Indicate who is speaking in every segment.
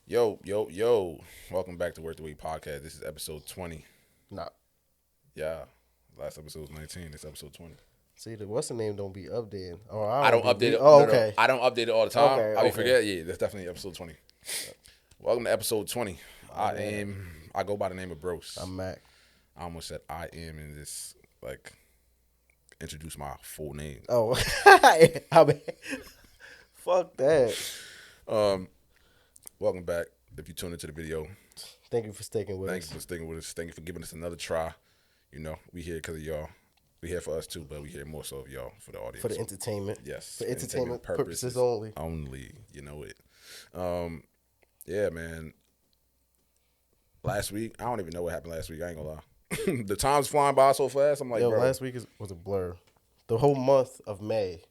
Speaker 1: Yo, yo, yo. Welcome back to Worth the Wait podcast. This is episode 20.
Speaker 2: Nah.
Speaker 1: Yeah. Last episode was 19. This episode 20.
Speaker 2: See, the what's the name don't be updating. Oh, I
Speaker 1: I don't
Speaker 2: don't be.
Speaker 1: update it.
Speaker 2: Oh,
Speaker 1: No, no.
Speaker 2: okay.
Speaker 1: I don't update it all the time.
Speaker 2: Okay,
Speaker 1: I be
Speaker 2: okay.
Speaker 1: forget. Yeah, that's definitely episode 20. Welcome to episode 20.
Speaker 2: man.
Speaker 1: I go by the name of Bros.
Speaker 2: I'm Mac.
Speaker 1: I almost said I am and just introduce my full name.
Speaker 2: Oh, I mean, fuck that.
Speaker 1: Welcome back. If you tune into the video,
Speaker 2: Thank you for sticking with
Speaker 1: thank you
Speaker 2: us.
Speaker 1: for sticking with us. Thank you for giving us another try. You know, we here because of y'all. We here for us too, but we here more so of y'all for the audience.
Speaker 2: For the entertainment.
Speaker 1: Yes.
Speaker 2: For entertainment purposes only.
Speaker 1: Only, you know it. Yeah, man. Last week, I don't even know what happened last week. I ain't gonna lie. The time's flying by so fast. I'm like,
Speaker 2: Yo,
Speaker 1: bro.
Speaker 2: last week was a blur. The whole month of May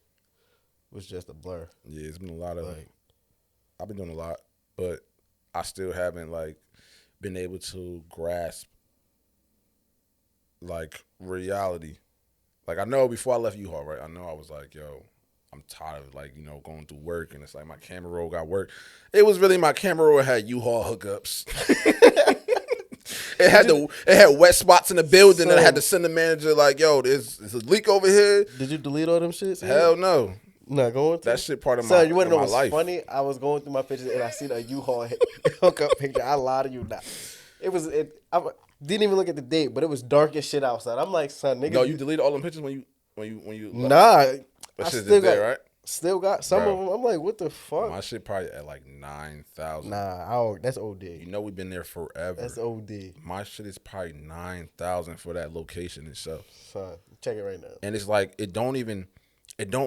Speaker 2: was just a blur.
Speaker 1: Yeah, it's been a lot of.
Speaker 2: Like,
Speaker 1: I've been doing a lot, but I still haven't been able to grasp reality. Like I know before I left U-Haul, right? I know I was like, yo, I'm tired of going through work, and it's like my camera roll got work. It was really my camera roll had U-Haul hookups. It had wet spots in the building, and I had to send the manager like, yo, there's a leak over here.
Speaker 2: did you delete all them shits?
Speaker 1: Hell no.
Speaker 2: Not going to?
Speaker 1: That shit part of
Speaker 2: Son, you want to know
Speaker 1: my
Speaker 2: what's
Speaker 1: life.
Speaker 2: funny? I was going through my pictures and I seen a U-Haul hookup picture. I lie to you not. I didn't even look at the date, but it was dark as shit outside. I'm like, son, nigga.
Speaker 1: No, you deleted all them pictures when you left?
Speaker 2: Nah.
Speaker 1: That
Speaker 2: I
Speaker 1: shit's
Speaker 2: still
Speaker 1: just there,
Speaker 2: got,
Speaker 1: right?
Speaker 2: still got some
Speaker 1: Bro.
Speaker 2: of them. I'm like, what the fuck?
Speaker 1: My shit probably at like 9,000.
Speaker 2: Nah, I don't, that's OD.
Speaker 1: You know we've been there forever.
Speaker 2: That's OD.
Speaker 1: My shit is probably 9,000 for that location itself.
Speaker 2: Son, check it right now.
Speaker 1: And it's like it don't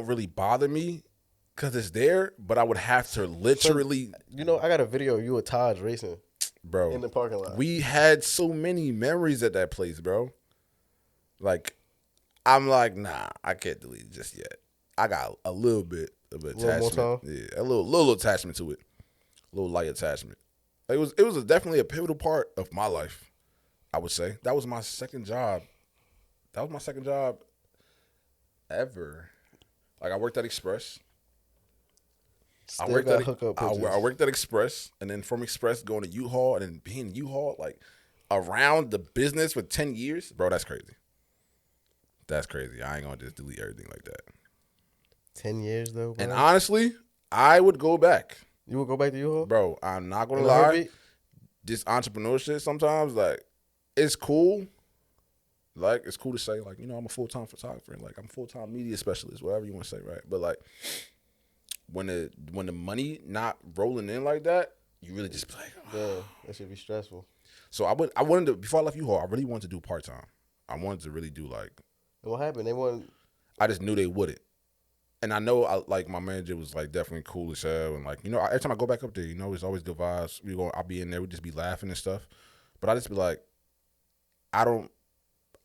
Speaker 1: really bother me because it's there, but I would have to literally,
Speaker 2: You know, I got a video of you and Taj racing
Speaker 1: bro.
Speaker 2: in the parking lot.
Speaker 1: We had so many memories at that place, bro. Like, I'm like, nah, I can't delete it just yet. I got a little bit of attachment.
Speaker 2: more time?
Speaker 1: Yeah, a little attachment to it. A little light attachment. It was definitely a pivotal part of my life, I would say. That was my second job. That was my second job ever. Like, I worked at Express.
Speaker 2: Still got hookup pictures.
Speaker 1: I worked at Express, and then from Express going to U-Haul, and then being U-Haul, like, around the business for 10 years. Bro, that's crazy. That's crazy. I ain't going to just delete everything like that.
Speaker 2: 10 years, though, bro.
Speaker 1: And honestly, I would go back.
Speaker 2: You would go back to U-Haul?
Speaker 1: Bro, I'm not going to
Speaker 2: In a
Speaker 1: lie.
Speaker 2: heartbeat?
Speaker 1: This entrepreneurship sometimes, like, it's cool. Like, it's cool to say, like, I'm a full-time photographer. And, like, I'm a full-time media specialist, whatever you want to say, right? But, like, when the money not rolling in like that, you really just be like,
Speaker 2: Yeah, that should be stressful.
Speaker 1: So I wanted to, before I left U-Haul, I really wanted to do part-time. I wanted to really do, like,
Speaker 2: And what happened? They wanted...
Speaker 1: I just knew they wouldn't. And I know, my manager was, like, definitely cool as hell. And, like, every time I go back up there, it's always good vibes. I'll be in there. We just be laughing and stuff. But I just be like, I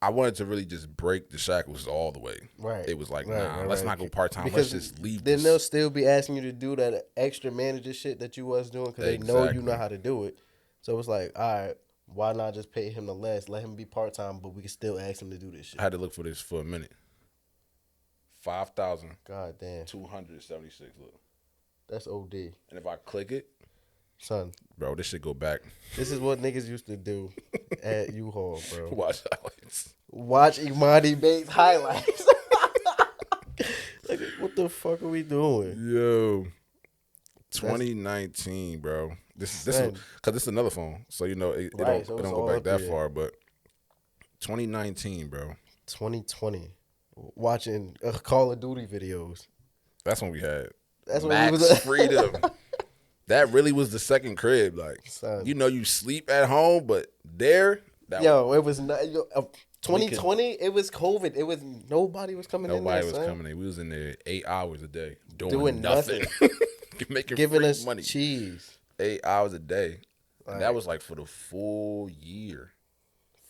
Speaker 1: wanted to really just break the shackles all the way.
Speaker 2: Right.
Speaker 1: It was like,
Speaker 2: Right,
Speaker 1: let's
Speaker 2: right.
Speaker 1: not go part-time.
Speaker 2: Because
Speaker 1: Let's just leave
Speaker 2: then
Speaker 1: this.
Speaker 2: they'll still be asking you to do that extra manager shit that you was doing because they know you know how to do it. So it's like, all right, why not just pay him the less, let him be part-time, but we can still ask him to do this shit.
Speaker 1: I had to look for this for a minute. 5,276.
Speaker 2: God damn.
Speaker 1: Look.
Speaker 2: That's OD.
Speaker 1: And if I click it,
Speaker 2: Son,
Speaker 1: bro, this shit go back.
Speaker 2: this is what niggas used to do at U-Haul, bro.
Speaker 1: Watch highlights.
Speaker 2: Watch Imani Bates highlights. Like, what the fuck are we doing?
Speaker 1: Yo, 2019, bro. This is because this is another phone, so it
Speaker 2: Right, so
Speaker 1: don't
Speaker 2: it's
Speaker 1: go
Speaker 2: all
Speaker 1: back
Speaker 2: up
Speaker 1: that
Speaker 2: there.
Speaker 1: far. But 2019, bro.
Speaker 2: 2020. Watching Call of Duty videos.
Speaker 1: That's when we had
Speaker 2: That's when
Speaker 1: Max
Speaker 2: we was
Speaker 1: Freedom. That really was the second crib. Like,
Speaker 2: Son.
Speaker 1: you sleep at home, but there,
Speaker 2: Yo, it was not 2020. It was COVID. It was nobody was coming in there.
Speaker 1: nobody was
Speaker 2: son.
Speaker 1: coming in. We was in there 8 hours a day
Speaker 2: Doing
Speaker 1: nothing. Making
Speaker 2: Giving
Speaker 1: free
Speaker 2: us
Speaker 1: money.
Speaker 2: cheese.
Speaker 1: 8 hours a day.
Speaker 2: Right.
Speaker 1: And that was like for the full year.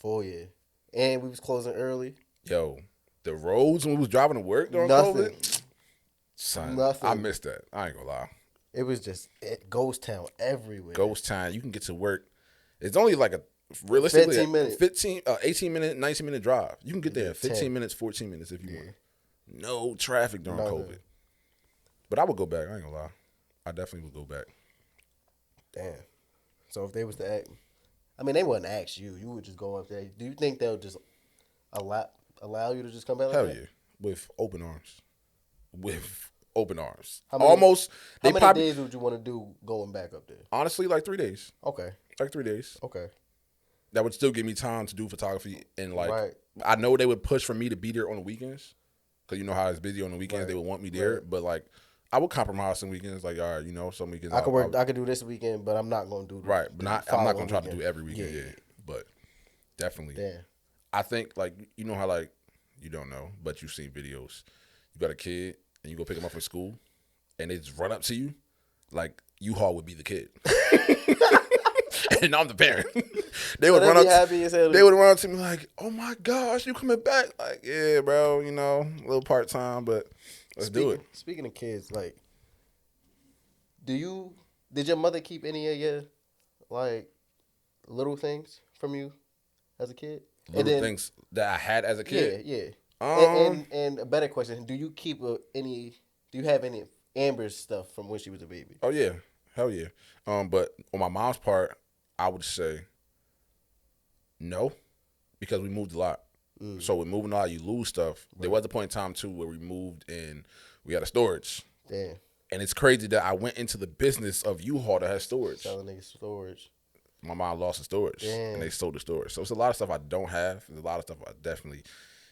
Speaker 2: Full year, and we was closing early.
Speaker 1: Yo, the roads when we was driving to work during
Speaker 2: Nothing.
Speaker 1: COVID, son,
Speaker 2: Nothing.
Speaker 1: I missed that. I ain't gonna lie.
Speaker 2: It was just ghost town everywhere.
Speaker 1: Ghost time. You can get to work. It's only like realistically
Speaker 2: 15 minutes.
Speaker 1: 18-minute, 19-minute drive. You can get there in 15
Speaker 2: 10.
Speaker 1: minutes, 14 minutes if you want. No traffic during
Speaker 2: Nothing.
Speaker 1: COVID. But I would go back. I ain't gonna lie. I definitely would go back.
Speaker 2: Damn. So if they was to act, I mean, they wouldn't ask you. You would just go up there. Do you think they'll just allow you to just come back like
Speaker 1: Hell
Speaker 2: that?
Speaker 1: yeah, with open arms. With open arms.
Speaker 2: How many,
Speaker 1: Almost.
Speaker 2: How many days would you want to do going back up there?
Speaker 1: Honestly, like 3 days.
Speaker 2: Okay.
Speaker 1: Like 3 days.
Speaker 2: Okay.
Speaker 1: That would still give me time to do photography and like.
Speaker 2: Right.
Speaker 1: I know they would push for me to be there on the weekends, because you know how it's busy on the weekends. Right. They would want me there, right. But like. I would compromise some weekends, like, all right, you know, some weekends.
Speaker 2: I could work. I could do this weekend, but I'm not going to do.
Speaker 1: Right, but I'm not going to try to do every weekend. Yeah. But definitely.
Speaker 2: Damn.
Speaker 1: I think, like, you know how, like, you don't know, but you've seen videos. You got a kid and you go pick him up from school, and they just run up to you, like U-Haul would be the kid, and I'm the parent. They would run up. They would run up to me like, "Oh my gosh, you coming back?" Like, yeah, bro, you know, a little part time, but. Let's do it.
Speaker 2: Speaking of kids, like, did your mother keep any of your, like, little things from you as a kid?
Speaker 1: Little things that I had as a kid?
Speaker 2: Yeah. And a better question, do you have any Amber's stuff from when she was a baby?
Speaker 1: Oh, yeah. Hell yeah. But on my mom's part, I would say no, because we moved a lot. So with moving a lot, you lose stuff. Right. There was a point in time, too, where we moved and we had a storage.
Speaker 2: Damn.
Speaker 1: And it's crazy that I went into the business of U-Haul that has storage.
Speaker 2: Selling niggas storage.
Speaker 1: My mom lost the storage. Damn. And they sold the storage. So it's a lot of stuff I don't have. There's a lot of stuff I definitely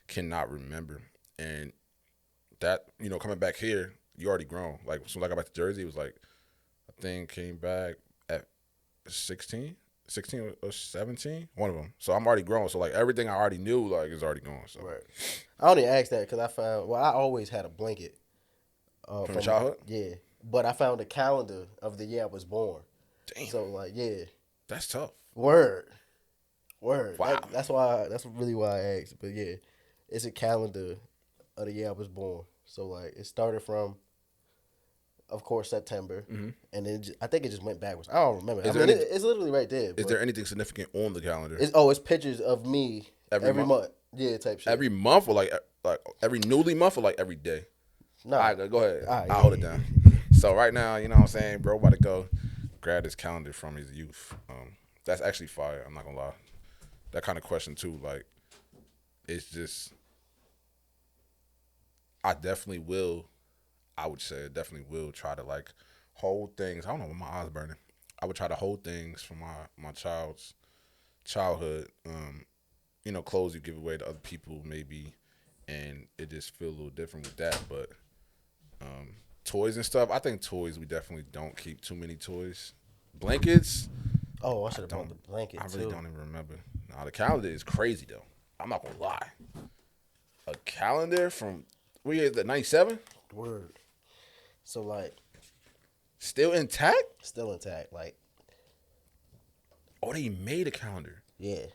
Speaker 1: cannot remember. And that, you know, coming back here, you already grown. Like, as soon as I got back to Jersey, it was like, I think came back at 16 or 17, one of them. So I'm already grown. So like everything I already knew, like, is already gone. So
Speaker 2: right. I only asked that because I always had a blanket
Speaker 1: from childhood.
Speaker 2: Yeah, but I found a calendar of the year I was born.
Speaker 1: Damn.
Speaker 2: So like, yeah,
Speaker 1: that's tough.
Speaker 2: Word.
Speaker 1: Wow.
Speaker 2: That's really why I asked. But yeah, it's a calendar of the year I was born. So like, it started from, of course, September, and then I think it just went backwards. I don't remember. It's literally right there.
Speaker 1: Is there anything significant on the calendar?
Speaker 2: It's pictures of me every month. Yeah, type shit.
Speaker 1: Every month or like every newly month or like every day?
Speaker 2: No.
Speaker 1: All right, go ahead. I'll hold it down. So right now, you know what I'm saying, bro, about to go grab this calendar from his youth. That's actually fire. I'm not gonna lie. That kind of question too, like, it's just, I would say definitely will try to like hold things. I don't know why my eyes burning. I would try to hold things from my child's childhood. You know, clothes you give away to other people maybe, and it just feel a little different with that. But toys and stuff, I think toys we definitely don't keep too many toys. Blankets.
Speaker 2: Oh, I should have brought the blanket.
Speaker 1: I really don't even remember. Nah, the calendar is crazy though. I'm not gonna lie. A calendar from what year is that? 97?
Speaker 2: Word. So like,
Speaker 1: still intact?
Speaker 2: Still intact. Like,
Speaker 1: oh, they made a calendar.
Speaker 2: Yeah.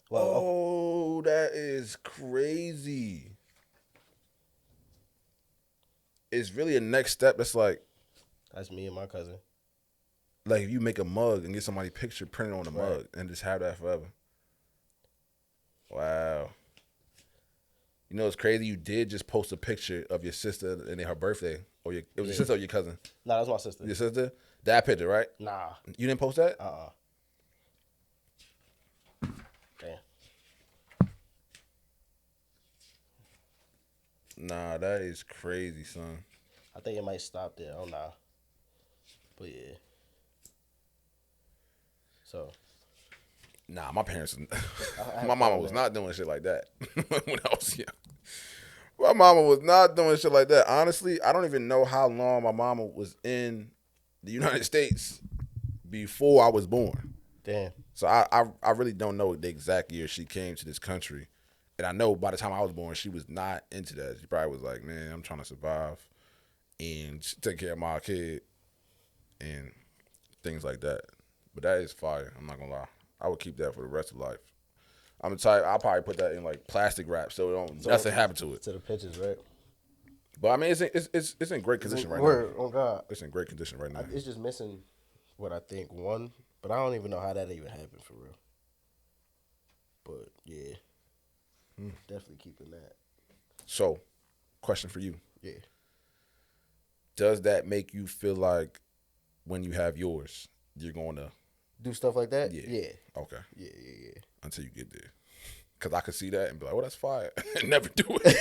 Speaker 1: Well, oh, that is crazy. It's really a next step. It's like,
Speaker 2: that's me and my cousin.
Speaker 1: Like if you make a mug and get somebody's picture printed on the mug and just have that forever. Wow. You know, it's crazy. You did just post a picture of your sister and her birthday. Or it was your sister or your cousin?
Speaker 2: Nah, that was my sister.
Speaker 1: Your sister? That picture, right?
Speaker 2: Nah.
Speaker 1: You didn't post that?
Speaker 2: Damn.
Speaker 1: Nah, that is crazy, son.
Speaker 2: I think it might stop there. Oh, nah. But yeah. So.
Speaker 1: Nah, my parents, my mama was not doing shit like that when I was young. My mama was not doing shit like that. Honestly, I don't even know how long my mama was in the United States before I was born.
Speaker 2: Damn.
Speaker 1: So I really don't know the exact year she came to this country. And I know by the time I was born, she was not into that. She probably was like, man, I'm trying to survive and take care of my kid and things like that. But that is fire. I'm not going to lie. I would keep that for the rest of life. I'm the type, I'll probably put that in like plastic wrap so nothing happen to it.
Speaker 2: To the pictures, right?
Speaker 1: But I mean, it's in great condition right now.
Speaker 2: Oh, God.
Speaker 1: It's in great condition right now.
Speaker 2: It's just missing what I think one, but I don't even know how that even happened for real. But yeah. Definitely keeping that.
Speaker 1: So, question for you.
Speaker 2: Yeah.
Speaker 1: does that make you feel like when you have yours, you're going to
Speaker 2: do stuff like that?
Speaker 1: Yeah.
Speaker 2: Yeah.
Speaker 1: Okay.
Speaker 2: Yeah.
Speaker 1: Until you get there. Because I could see that and be like, well, that's fire. And never do it.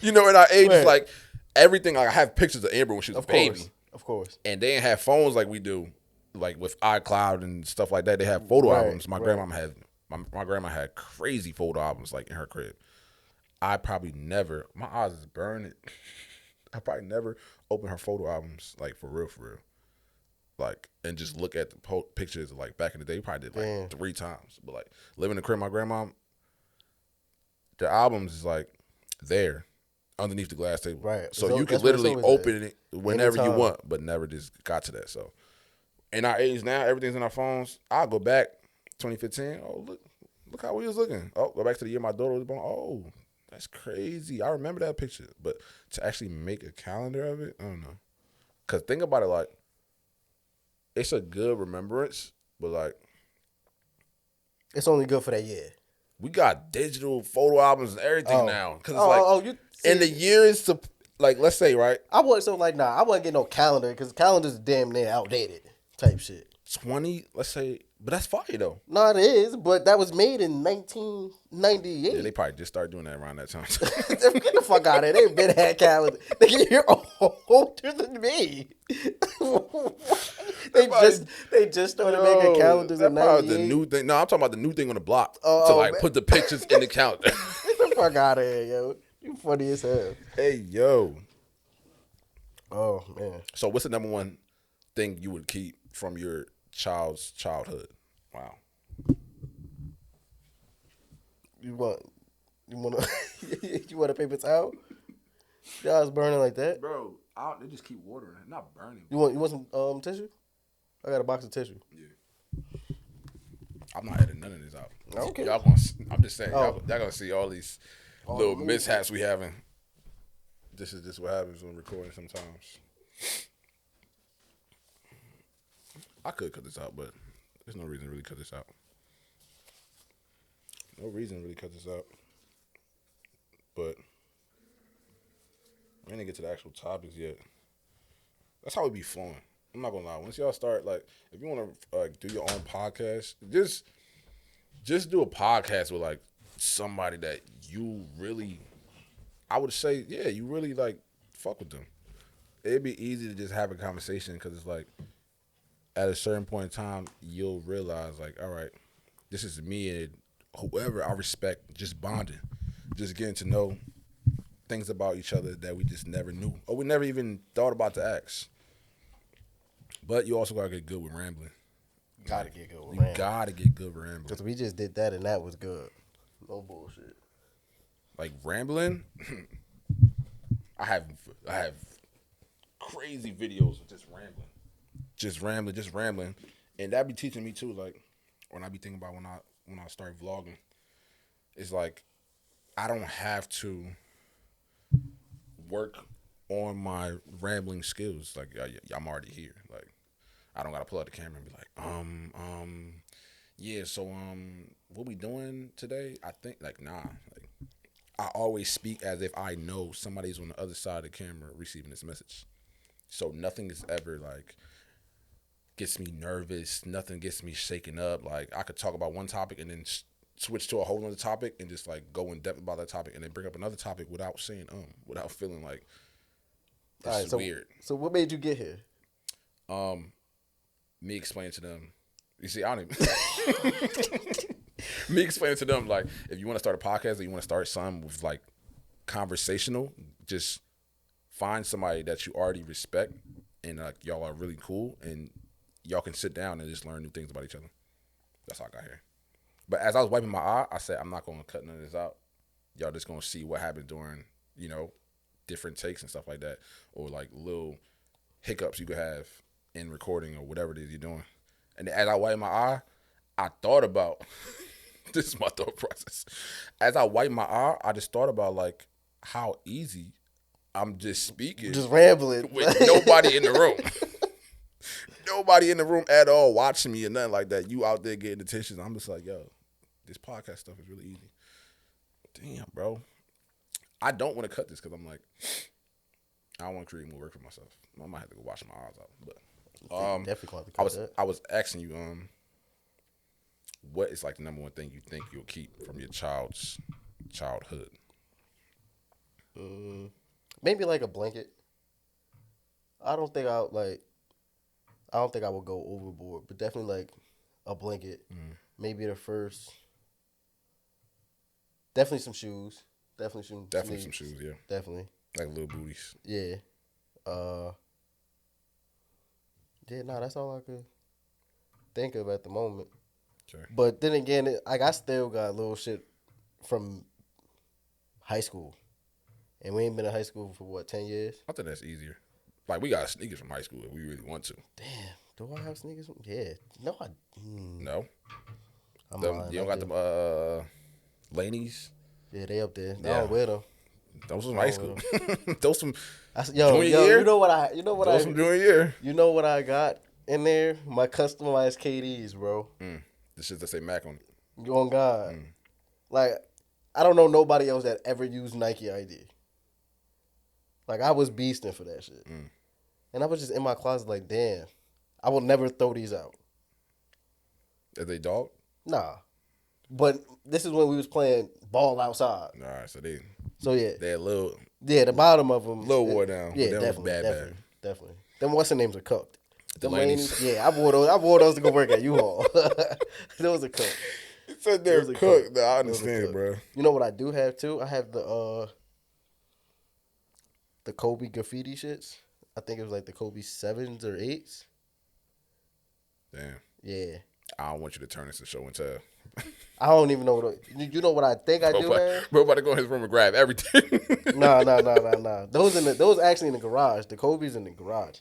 Speaker 1: You know, in our age, it's like everything. Like I have pictures of Amber when she was a baby.
Speaker 2: Of course.
Speaker 1: And they didn't have phones like we do, like with iCloud and stuff like that. They had photo albums. My grandma had my grandma had crazy photo albums like in her crib. I probably never. My eyes is burning. I probably never open her photo albums like for real. Like and just look at the pictures of, like back in the day. We probably did like 3 times. But like living in the crib, my grandma, the albums is like there underneath the glass table.
Speaker 2: Right.
Speaker 1: So you could literally open it whenever
Speaker 2: anytime.
Speaker 1: you want, but never just got to that. So in our age now, everything's in our phones. I'll go back 2015. Oh, look how we was looking. Oh, go back to the year my daughter was born. Oh, that's crazy. I remember that picture. But to actually make a calendar of it, I don't know. Because think about it, like, it's a good remembrance, but like,
Speaker 2: it's only good for that year.
Speaker 1: We got digital photo albums and everything now. Because it's like, in the years to, like, let's say, right?
Speaker 2: I wasn't getting no calendar because calendars damn near outdated type shit.
Speaker 1: 20, let's say, but that's fire though.
Speaker 2: No, it is, but that was made in 1998.
Speaker 1: Yeah, they probably just started doing that around that time.
Speaker 2: Get the fuck out of here. They've been had calendar. You're older than me. They just started making calendars in 98.
Speaker 1: The new thing. No, I'm talking about the new thing on the block to like put the pictures in the calendar.
Speaker 2: Get the fuck out of here, yo. You funny as hell.
Speaker 1: Hey, yo.
Speaker 2: Oh, man.
Speaker 1: So what's the number one thing you would keep from your child's childhood? Wow.
Speaker 2: You want a paper towel? Y'all's burning like that,
Speaker 1: bro. They just keep watering it, not burning.
Speaker 2: You want some tissue? I got a box of tissue.
Speaker 1: Yeah. I'm not editing none of this out.
Speaker 2: Okay.
Speaker 1: I'm just saying, y'all gonna see all these little mishaps we having. This is just what happens when recording sometimes. I could cut this out, but there's no reason to really cut this out. No reason to really cut this out. But we didn't get to the actual topics yet. That's how we be flowing. I'm not gonna lie. Once y'all start, like, if you want to do your own podcast, just do a podcast with like somebody that you really, I would say, yeah, you really like fuck with them. It'd be easy to just have a conversation because it's like at a certain point in time you'll realize like, all right, this is me and whoever I respect, just bonding, just getting to know things about each other that we just never knew or we never even thought about to ask. But you also gotta get good with rambling.
Speaker 2: Gotta get good with rambling.
Speaker 1: You gotta get good with rambling.
Speaker 2: Because we just did that and that was good. No bullshit.
Speaker 1: Like rambling, I have crazy videos of just rambling, and that be teaching me too. Like when I be thinking about when I start vlogging, it's like I don't have to work on my rambling skills. Like I'm already here. Like I don't gotta pull out the camera and be like, yeah. So what we doing today? I think like nah. Like I always speak as if I know somebody's on the other side of the camera receiving this message. So nothing is ever like gets me nervous. Nothing gets me shaken up. Like I could talk about one topic and then switch to a whole other topic and just like go in depth about that topic and then bring up another topic without saying without feeling like this is weird.
Speaker 2: So what made you get here?
Speaker 1: Me explaining to them. You see, I don't even. Me explaining to them like if you want to start a podcast or you want to start something with like conversational, just find somebody that you already respect and like y'all are really cool and y'all can sit down and just learn new things about each other. That's how I got here. But as I was wiping my eye, I said I'm not going to cut none of this out. Y'all just going to see what happened during, different takes and stuff like that, or like little hiccups you could have in recording or whatever it is you're doing. And as I wiped my eye, I thought about this is my thought process. As I wiped my eye, I just thought about like how easy I'm just speaking,
Speaker 2: just rambling
Speaker 1: with nobody in the room. Nobody in the room at all watching me or nothing like that. You out there getting attention. I'm just like, yo, this podcast stuff is really easy. Damn, bro. I don't want to cut this because I'm like, I don't want to create more work for myself. I might have to go wash my eyes out. But
Speaker 2: Definitely gonna have to cut that.
Speaker 1: I was asking you what is like the number one thing you think you'll keep from your childhood?
Speaker 2: Maybe like a blanket. I don't think I like. I don't think I would go overboard, but definitely like a blanket. Maybe the first. Definitely some shoes. Definitely some.
Speaker 1: Definitely some
Speaker 2: sneaks.
Speaker 1: shoes, yeah.
Speaker 2: Definitely.
Speaker 1: Like little booties.
Speaker 2: Yeah. Yeah. Nah, that's all I could think of at the moment.
Speaker 1: Okay.
Speaker 2: But then again, I still got little shit from high school, and we ain't been in high school for what 10 years.
Speaker 1: I think that's easier. Like we got sneakers from high school if we really want to.
Speaker 2: Damn. Do I have sneakers? Yeah. No,
Speaker 1: No.
Speaker 2: I'm lying.
Speaker 1: You don't got them Laney's?
Speaker 2: Yeah, they up there.
Speaker 1: Yeah.
Speaker 2: I don't wear them.
Speaker 1: Those from high school. Those from
Speaker 2: Yo,
Speaker 1: year?
Speaker 2: you know what I
Speaker 1: Those from junior year.
Speaker 2: You know what I got in there? My customized KDs, bro.
Speaker 1: The shit that say Mac on it.
Speaker 2: On God. Like, I don't know nobody else that ever used Nike ID. Like, I was beasting for that shit. And I was just in my closet like, damn, I will never throw these out.
Speaker 1: Are they dog?
Speaker 2: Nah. But this is when we was playing ball outside.
Speaker 1: All right, so they
Speaker 2: yeah.
Speaker 1: They're a little.
Speaker 2: Yeah, the bottom of them.
Speaker 1: Little wore down.
Speaker 2: Yeah,
Speaker 1: but
Speaker 2: definitely. Definitely. Them what's the names are cooked. The
Speaker 1: Laney's.
Speaker 2: Yeah, I wore those to go work at U-Haul. Those are cooked.
Speaker 1: It said they're cooked. No, I understand, bro.
Speaker 2: You know what I do have too? I have the Kobe graffiti shits. I think it was like the Kobe 7s or 8s.
Speaker 1: Damn.
Speaker 2: Yeah.
Speaker 1: I don't want you to turn this into show and tell.
Speaker 2: I don't even know what you know what I think I do have.
Speaker 1: Bro, about to go in his room and grab everything.
Speaker 2: Nah. Those actually in the garage. The Kobe's in the garage.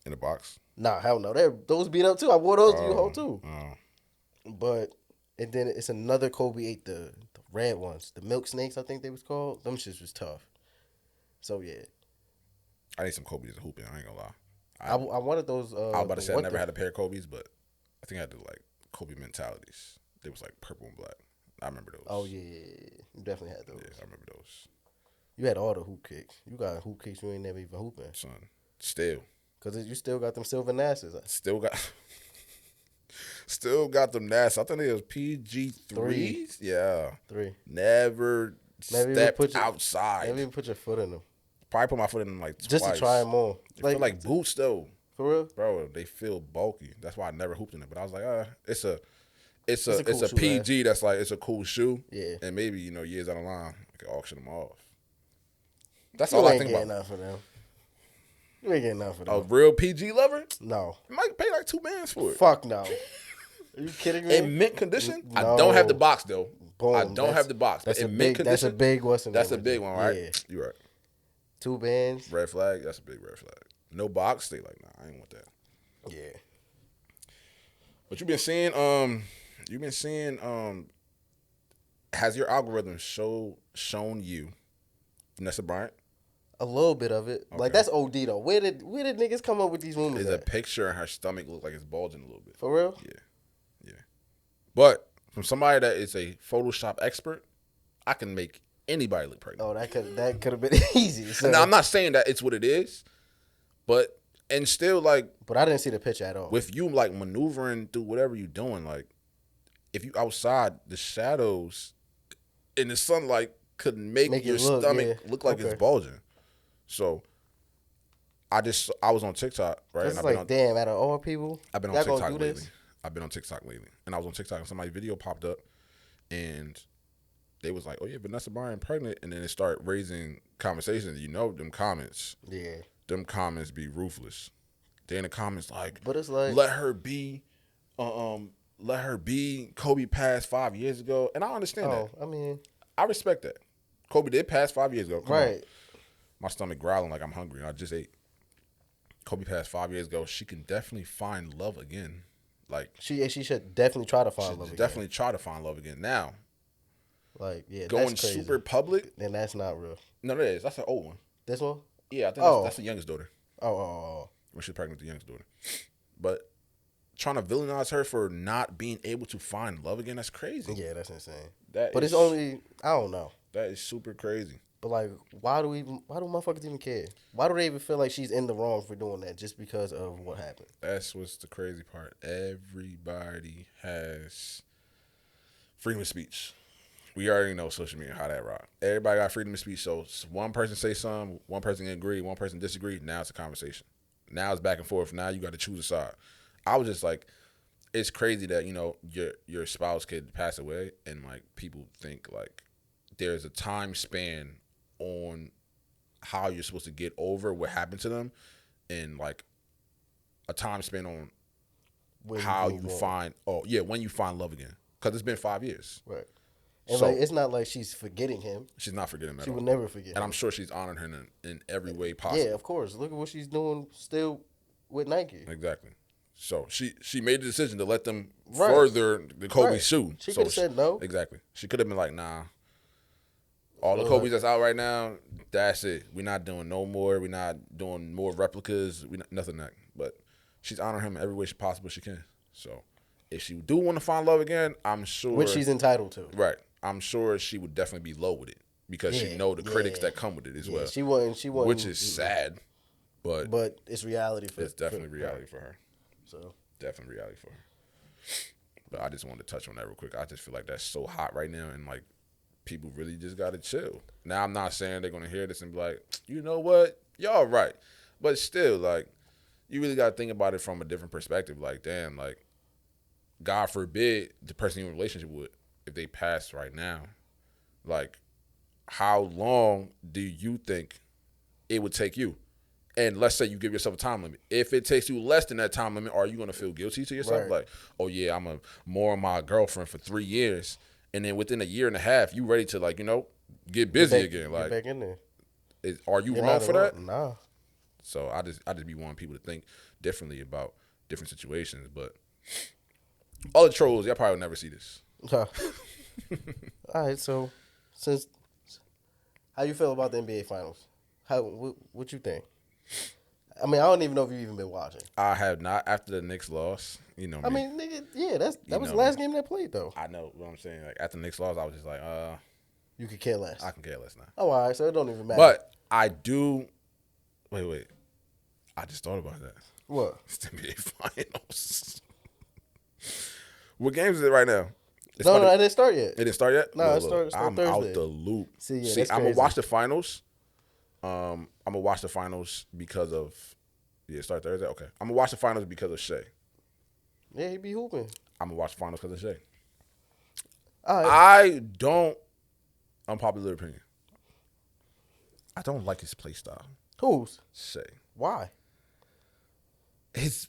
Speaker 1: In the box.
Speaker 2: Nah, hell no. Those beat up too. I wore those to U-Haul too.
Speaker 1: Oh.
Speaker 2: But and then it's another Kobe 8, the red ones, the milk snakes. I think they was called. Them shits was tough. So yeah.
Speaker 1: I need some Kobe's to hoop in. I ain't gonna lie.
Speaker 2: I wanted those.
Speaker 1: I was about to say I never had a pair of Kobe's, but I think I had the like Kobe mentalities. They was like purple and black. I remember those.
Speaker 2: Oh yeah. You definitely had those.
Speaker 1: Yeah, I remember those.
Speaker 2: You had all the hoop kicks. You got hoop kicks you ain't never even hooping.
Speaker 1: Son, still.
Speaker 2: Cause you still got them silver NASAs.
Speaker 1: Still got them NASAs. I think they was PG3s. Yeah.
Speaker 2: 3.
Speaker 1: Never stepped outside.
Speaker 2: Never even put your foot in them.
Speaker 1: Probably put my foot in them like
Speaker 2: just
Speaker 1: twice.
Speaker 2: to try them on.
Speaker 1: They feel like boots though.
Speaker 2: For real?
Speaker 1: Bro, they feel bulky. That's why I never hooped in it. But I was like, it's a
Speaker 2: cool shoe,
Speaker 1: PG that's like it's a cool shoe.
Speaker 2: Yeah.
Speaker 1: And maybe, years down the line, I could auction them off. That's all I think about.
Speaker 2: Nothing for them. You ain't getting nothing for them.
Speaker 1: A real PG lover?
Speaker 2: No.
Speaker 1: You might pay like $2 for it.
Speaker 2: Fuck no. Are you kidding me?
Speaker 1: In mint condition?
Speaker 2: No.
Speaker 1: I don't have the box though.
Speaker 2: Boom.
Speaker 1: I don't have the box.
Speaker 2: That's
Speaker 1: in
Speaker 2: a
Speaker 1: mint
Speaker 2: big.
Speaker 1: condition,
Speaker 2: That's a big. What's in
Speaker 1: That's a big one, right?
Speaker 2: Yeah.
Speaker 1: You're right.
Speaker 2: 2 bands.
Speaker 1: Red flag. That's a big red flag. No box. They like, nah, I ain't want that.
Speaker 2: Yeah.
Speaker 1: But you've been seeing. Has your algorithm shown you Vanessa Bryant?
Speaker 2: A little bit of it.
Speaker 1: Okay.
Speaker 2: Like that's OD though. Where did niggas come up with these rumors?
Speaker 1: Is a picture and her stomach look like it's bulging a little bit.
Speaker 2: For real?
Speaker 1: Yeah. But from somebody that is a Photoshop expert, I can make anybody look pregnant.
Speaker 2: Oh, that could have been easy. So.
Speaker 1: Now I'm not saying that it's what it is, but and still like.
Speaker 2: But I didn't see the picture at all.
Speaker 1: With you like maneuvering through whatever you're doing, like if you outside, the shadows in the sunlight could make your stomach look like it's bulging. So I was on TikTok, right?
Speaker 2: It's like, damn, out of all people,
Speaker 1: I've been on TikTok lately. And I was on TikTok and somebody's video popped up and they was like, oh yeah, Vanessa Bryant pregnant, and then it started raising conversations. Them comments.
Speaker 2: Yeah.
Speaker 1: Them comments be ruthless. They in the comments like,
Speaker 2: but it's like,
Speaker 1: let her be Kobe passed 5 years ago. And I understand that.
Speaker 2: I mean,
Speaker 1: I respect that. Kobe did pass 5 years ago. Come
Speaker 2: right.
Speaker 1: on. My stomach growling like I'm hungry and I just ate. Kobe passed 5 years ago. She can definitely find love again. Like
Speaker 2: she should definitely try to find love again.
Speaker 1: Definitely try to find love again. Now,
Speaker 2: like, yeah,
Speaker 1: going
Speaker 2: that's crazy.
Speaker 1: super public.
Speaker 2: Then that's not real.
Speaker 1: No, that is. That's an old one.
Speaker 2: This one?
Speaker 1: Yeah, I think that's the youngest daughter.
Speaker 2: Oh.
Speaker 1: When she's pregnant with the youngest daughter. But trying to villainize her for not being able to find love again, that's crazy.
Speaker 2: Yeah, that's insane.
Speaker 1: But
Speaker 2: it's only, I don't know.
Speaker 1: That is super crazy.
Speaker 2: But like, why do motherfuckers even care? Why do they even feel like she's in the wrong for doing that just because of what happened?
Speaker 1: That's what's the crazy part. Everybody has freedom of speech. We already know social media, how that rock. Everybody got freedom of speech. So one person say something, one person agree, one person disagree. Now it's a conversation. Now it's back and forth. Now you got to choose a side. I was just like, it's crazy that, your spouse could pass away and like people think like there's a time span on how you're supposed to get over what happened to them and like a time span on how you find when you find love again. Because it's been 5 years.
Speaker 2: Right. And so, like, it's not like she's forgetting him.
Speaker 1: She's not forgetting him at all.
Speaker 2: She would never forget him.
Speaker 1: And I'm sure she's honoring him in every way possible.
Speaker 2: Yeah, of course. Look at what she's doing still with Nike.
Speaker 1: Exactly. So she made the decision to let them further the Kobe shoe.
Speaker 2: She could have said no.
Speaker 1: Exactly. She could have been like, nah. All the Kobe's that's out right now, that's it. We're not doing no more. We're not doing more replicas. Nothing that. But she's honoring him every way possible she can. So if she do want to find love again, I'm sure.
Speaker 2: Which she's entitled to.
Speaker 1: Right. I'm sure she would definitely be low with it because she know the critics that come with it as well.
Speaker 2: She wasn't.
Speaker 1: Which is sad, but
Speaker 2: it's reality for.
Speaker 1: It's definitely reality for her.
Speaker 2: So
Speaker 1: definitely reality for her. But I just wanted to touch on that real quick. I just feel like that's so hot right now, and like people really just gotta chill. Now I'm not saying they're gonna hear this and be like, you know what, y'all right, but still, like, you really gotta think about it from a different perspective. Like, damn, like, God forbid the person you're in a relationship with, if they pass right now, like, how long do you think it would take you? And let's say you give yourself a time limit. If it takes you less than that time limit, are you going to feel guilty to yourself? Right. Like, oh, yeah, I'm more of my girlfriend for 3 years. And then within a year and a half, you ready to, like, get busy again. Like,
Speaker 2: get back in there.
Speaker 1: Are you wrong for that?
Speaker 2: Nah.
Speaker 1: So I just be wanting people to think differently about different situations. But all the trolls, y'all probably will never see this.
Speaker 2: All right, so how you feel about the NBA Finals? What you think? I mean, I don't even know if you've even been watching.
Speaker 1: I have not. After the Knicks loss,
Speaker 2: I mean, nigga, yeah, that was the last game they played, though.
Speaker 1: I know what I'm saying. Like, after the Knicks loss, I was just like,
Speaker 2: you could care less.
Speaker 1: I can care less now.
Speaker 2: Oh, all right, so it don't even matter.
Speaker 1: But I do. Wait. I just thought about that.
Speaker 2: What?
Speaker 1: It's the NBA Finals. What games is it right now?
Speaker 2: No, it didn't start yet.
Speaker 1: It didn't start yet?
Speaker 2: No, it started
Speaker 1: I'm
Speaker 2: Thursday.
Speaker 1: out the loop.
Speaker 2: See,
Speaker 1: I'm going to watch the finals. I'm going to watch the finals because of... Yeah, it started Thursday? Okay. I'm going to watch the finals because of Shea.
Speaker 2: Yeah, he be hooping.
Speaker 1: I'm going to watch the finals because of Shea.
Speaker 2: All right.
Speaker 1: I don't... Unpopular opinion. I don't like his play style.
Speaker 2: Whose?
Speaker 1: Shea.
Speaker 2: Why?
Speaker 1: His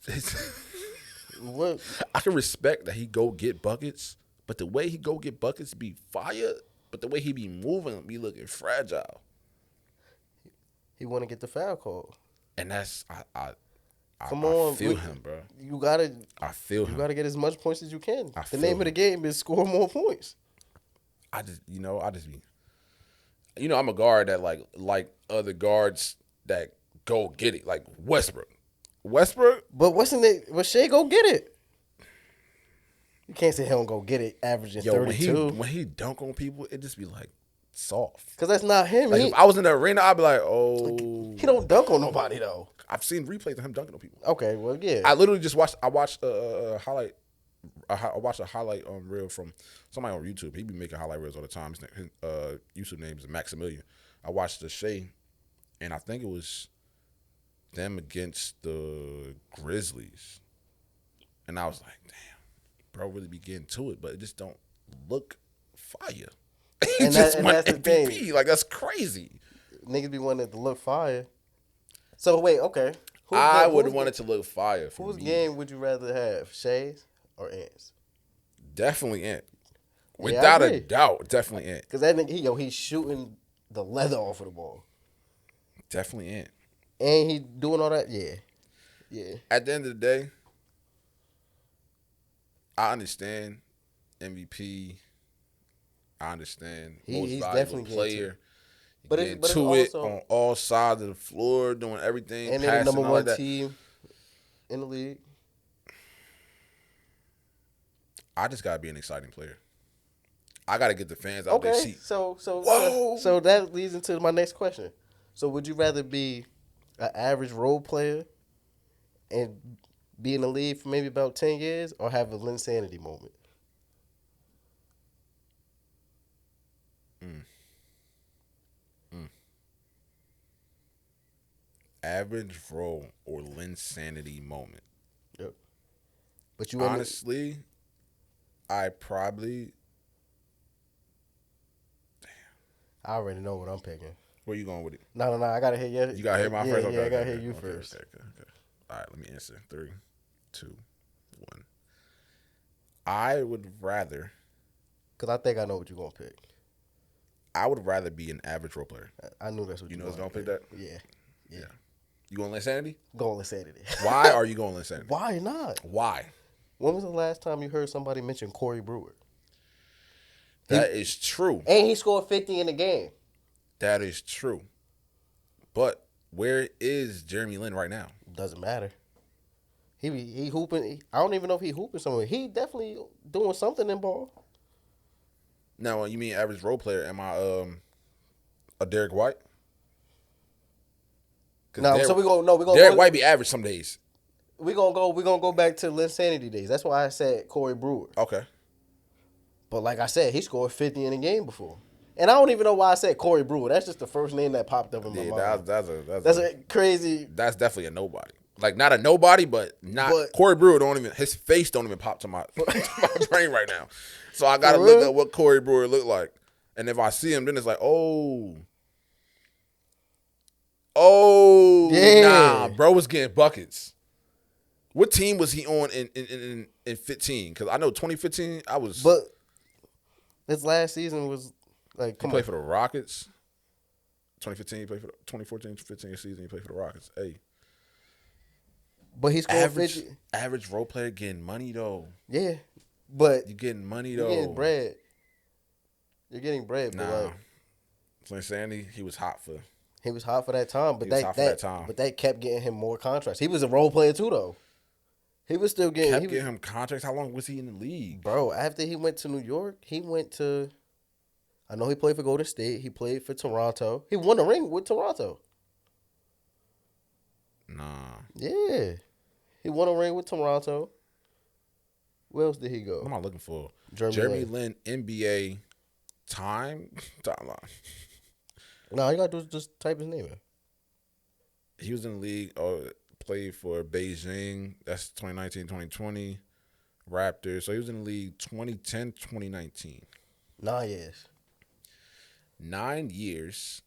Speaker 2: What?
Speaker 1: I can respect that he go get buckets, but the way he go get buckets be fire, but the way he be moving be looking fragile.
Speaker 2: He want to get the foul call.
Speaker 1: And that's I
Speaker 2: feel
Speaker 1: him, bro.
Speaker 2: You gotta.
Speaker 1: I feel him.
Speaker 2: You gotta get as much points as you can. The name of the game is score more points.
Speaker 1: I just be. I'm a guard that like other guards that go get it, like Westbrook.
Speaker 2: But Shea go get it. You can't say he don't go get it, averaging 32.
Speaker 1: When he dunk on people, it just be like soft.
Speaker 2: Because that's not him.
Speaker 1: Like, if I was in the arena, I'd be like, oh.
Speaker 2: He don't dunk on nobody, though.
Speaker 1: I've seen replays of him dunking on people.
Speaker 2: Okay, well, yeah.
Speaker 1: I literally just watched a highlight. I watched a highlight reel from somebody on YouTube. He be making highlight reels all the time. His YouTube name is Maximilian. I watched the Shea, and I think it was them against the Grizzlies. And I was like, damn, bro really be getting to it, but it just don't look fire. He just went MVP. Like, that's crazy.
Speaker 2: Niggas be wanting it to look fire. So, wait, okay.
Speaker 1: I would want it to look fire for
Speaker 2: whose
Speaker 1: me.
Speaker 2: game would you rather have, Shea's or Ant's?
Speaker 1: Definitely Ant. Without a doubt, definitely Ant.
Speaker 2: Because that nigga, he's shooting the leather off of the ball.
Speaker 1: Definitely Ant.
Speaker 2: And he doing all that? Yeah.
Speaker 1: At the end of the day, I understand MVP. I understand most valuable player. But it's also on all sides of the floor, doing everything.
Speaker 2: And they're the number one team in the league.
Speaker 1: I just gotta be an exciting player. I gotta get the fans out their
Speaker 2: Okay,
Speaker 1: seat.
Speaker 2: so that leads into my next question. So would you rather be an average role player and be in the league for maybe about 10 years, or have a linsanity moment?
Speaker 1: Average role or linsanity moment.
Speaker 2: Yep. But you
Speaker 1: Honestly, I probably.
Speaker 2: I already know what I'm picking.
Speaker 1: Where you going with it?
Speaker 2: No. I gotta hear you.
Speaker 1: You gotta hear my first. Okay,
Speaker 2: I gotta
Speaker 1: okay,
Speaker 2: hear you
Speaker 1: okay,
Speaker 2: first.
Speaker 1: Okay. All right, let me answer. 3, 2, 1. I would rather.
Speaker 2: Cause I think I know what you're gonna pick.
Speaker 1: I would rather be an average role player.
Speaker 2: I knew that's what
Speaker 1: You
Speaker 2: you
Speaker 1: know what's gonna
Speaker 2: pick.
Speaker 1: pick that?
Speaker 2: Yeah.
Speaker 1: You going linsanity?
Speaker 2: Going insanity.
Speaker 1: Why are you going linsanity?
Speaker 2: Why not?
Speaker 1: Why?
Speaker 2: When was the last time you heard somebody mention Corey Brewer?
Speaker 1: That is true.
Speaker 2: And he scored 50 in the game.
Speaker 1: That is true. But where is Jeremy Lin right now?
Speaker 2: Doesn't matter. He hooping. I don't even know if he hooping somewhere. He definitely doing something in ball.
Speaker 1: Now, you mean average role player? Am I a Derek White?
Speaker 2: No, so we gonna
Speaker 1: Derek White be average some days.
Speaker 2: We gonna go back to linsanity days. That's why I said Corey Brewer.
Speaker 1: Okay.
Speaker 2: But like I said, he scored 50 in a game before. And I don't even know why I said Corey Brewer. That's just the first name that popped up in my mind.
Speaker 1: That's
Speaker 2: a crazy.
Speaker 1: That's definitely a nobody. Like not a nobody, but Corey Brewer don't even his face don't even pop to my brain right now. So I gotta look up what Corey Brewer looked like. And if I see him, then it's like,
Speaker 2: yeah.
Speaker 1: Nah, bro was getting buckets. What team was he on in 15? Because I know 2015,
Speaker 2: But his last season was like,
Speaker 1: he played for the Rockets. 2015, he played for the 2014-15 season, he played for the Rockets. Hey.
Speaker 2: But he scored 50.
Speaker 1: Average role player getting money, though.
Speaker 2: Yeah. But
Speaker 1: you getting money, though.
Speaker 2: You're getting bread. You're getting bread.
Speaker 1: Nah.
Speaker 2: But like,
Speaker 1: Linsanity, he was hot for.
Speaker 2: He was hot for that time, but that kept getting him more contracts. He was a role player too, though. He was still getting.
Speaker 1: Getting him contracts. How long was he in the league,
Speaker 2: bro? After he went to New York, he went to. I know he played for Golden State. He played for Toronto. He won a ring with Toronto.
Speaker 1: Nah.
Speaker 2: Yeah, he won a ring with Toronto. Where else did he go?
Speaker 1: What am I looking for?
Speaker 2: Jeremy
Speaker 1: Lin NBA timeline.
Speaker 2: No, you gotta just type his name in.
Speaker 1: He was in the league. Played for Beijing. That's 2019-2020 Raptors. So he was in the league 2010-2019.
Speaker 2: 9 years.
Speaker 1: 9 years.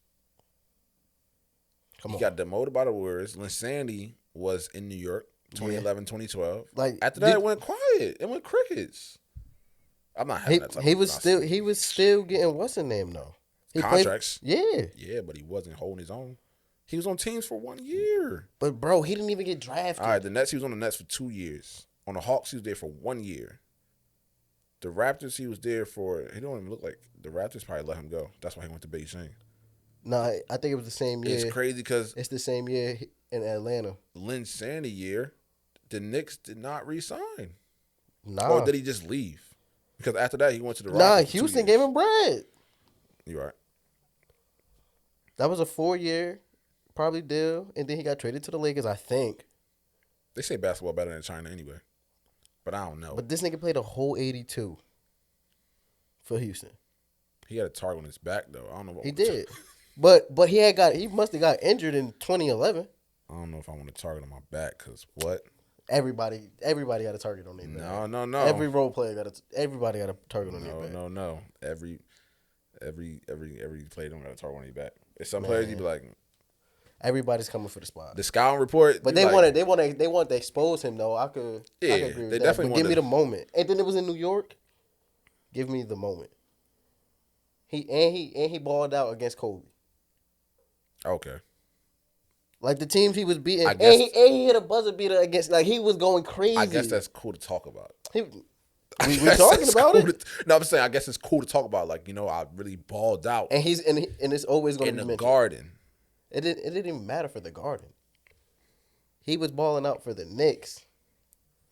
Speaker 2: Come
Speaker 1: he
Speaker 2: on.
Speaker 1: got demoted by the Warriors. Linsanity was in New York 2011-2012.
Speaker 2: Like
Speaker 1: after that, it went quiet. It went crickets. I'm not having that type
Speaker 2: he
Speaker 1: of
Speaker 2: was still he was still getting what's his name though.
Speaker 1: Contracts.
Speaker 2: Yeah,
Speaker 1: but he wasn't holding his own. He was on teams for 1 year.
Speaker 2: But bro, he didn't even get drafted.
Speaker 1: All right, the Nets. He was on the Nets for 2 years. On the Hawks, he was there for 1 year. The Raptors, he was there for. He don't even look like the Raptors. Probably let him go. That's why he went to Beijing.
Speaker 2: No, I think it was the same year.
Speaker 1: It's crazy because
Speaker 2: it's the same year in Atlanta.
Speaker 1: Linsanity year, the Knicks did not re-sign.
Speaker 2: Nah.
Speaker 1: Or did he just leave? Because after that, he went to the Rockets.
Speaker 2: Nah, Houston gave him bread.
Speaker 1: You're right.
Speaker 2: That was a 4-year probably deal, and then he got traded to the Lakers, I think.
Speaker 1: They say basketball better than China anyway, but I don't know.
Speaker 2: But this nigga played a whole 82 for Houston.
Speaker 1: He had a target on his back though. I don't know what
Speaker 2: he did. But he must have got injured in 2011.
Speaker 1: I don't know if I want a target on my back because what?
Speaker 2: Everybody got a target on their back.
Speaker 1: No.
Speaker 2: Every role player everybody got a target on their back.
Speaker 1: No. Every player don't got a target on their back. There's some players you be like,
Speaker 2: everybody's coming for the spot.
Speaker 1: The scouting report,
Speaker 2: but they want to expose him though. I could agree with that. But give me the moment. And then it was in New York. Give me the moment. He balled out against Kobe.
Speaker 1: Okay.
Speaker 2: Like the teams he was beating, and he hit a buzzer beater against. Like he was going crazy.
Speaker 1: I guess that's cool to talk about.
Speaker 2: We talking about
Speaker 1: cool
Speaker 2: it.
Speaker 1: No, I'm saying I guess it's cool to talk about. Like I really balled out.
Speaker 2: And it's always going to be
Speaker 1: in the Garden.
Speaker 2: It didn't even matter for the Garden. He was balling out for the Knicks.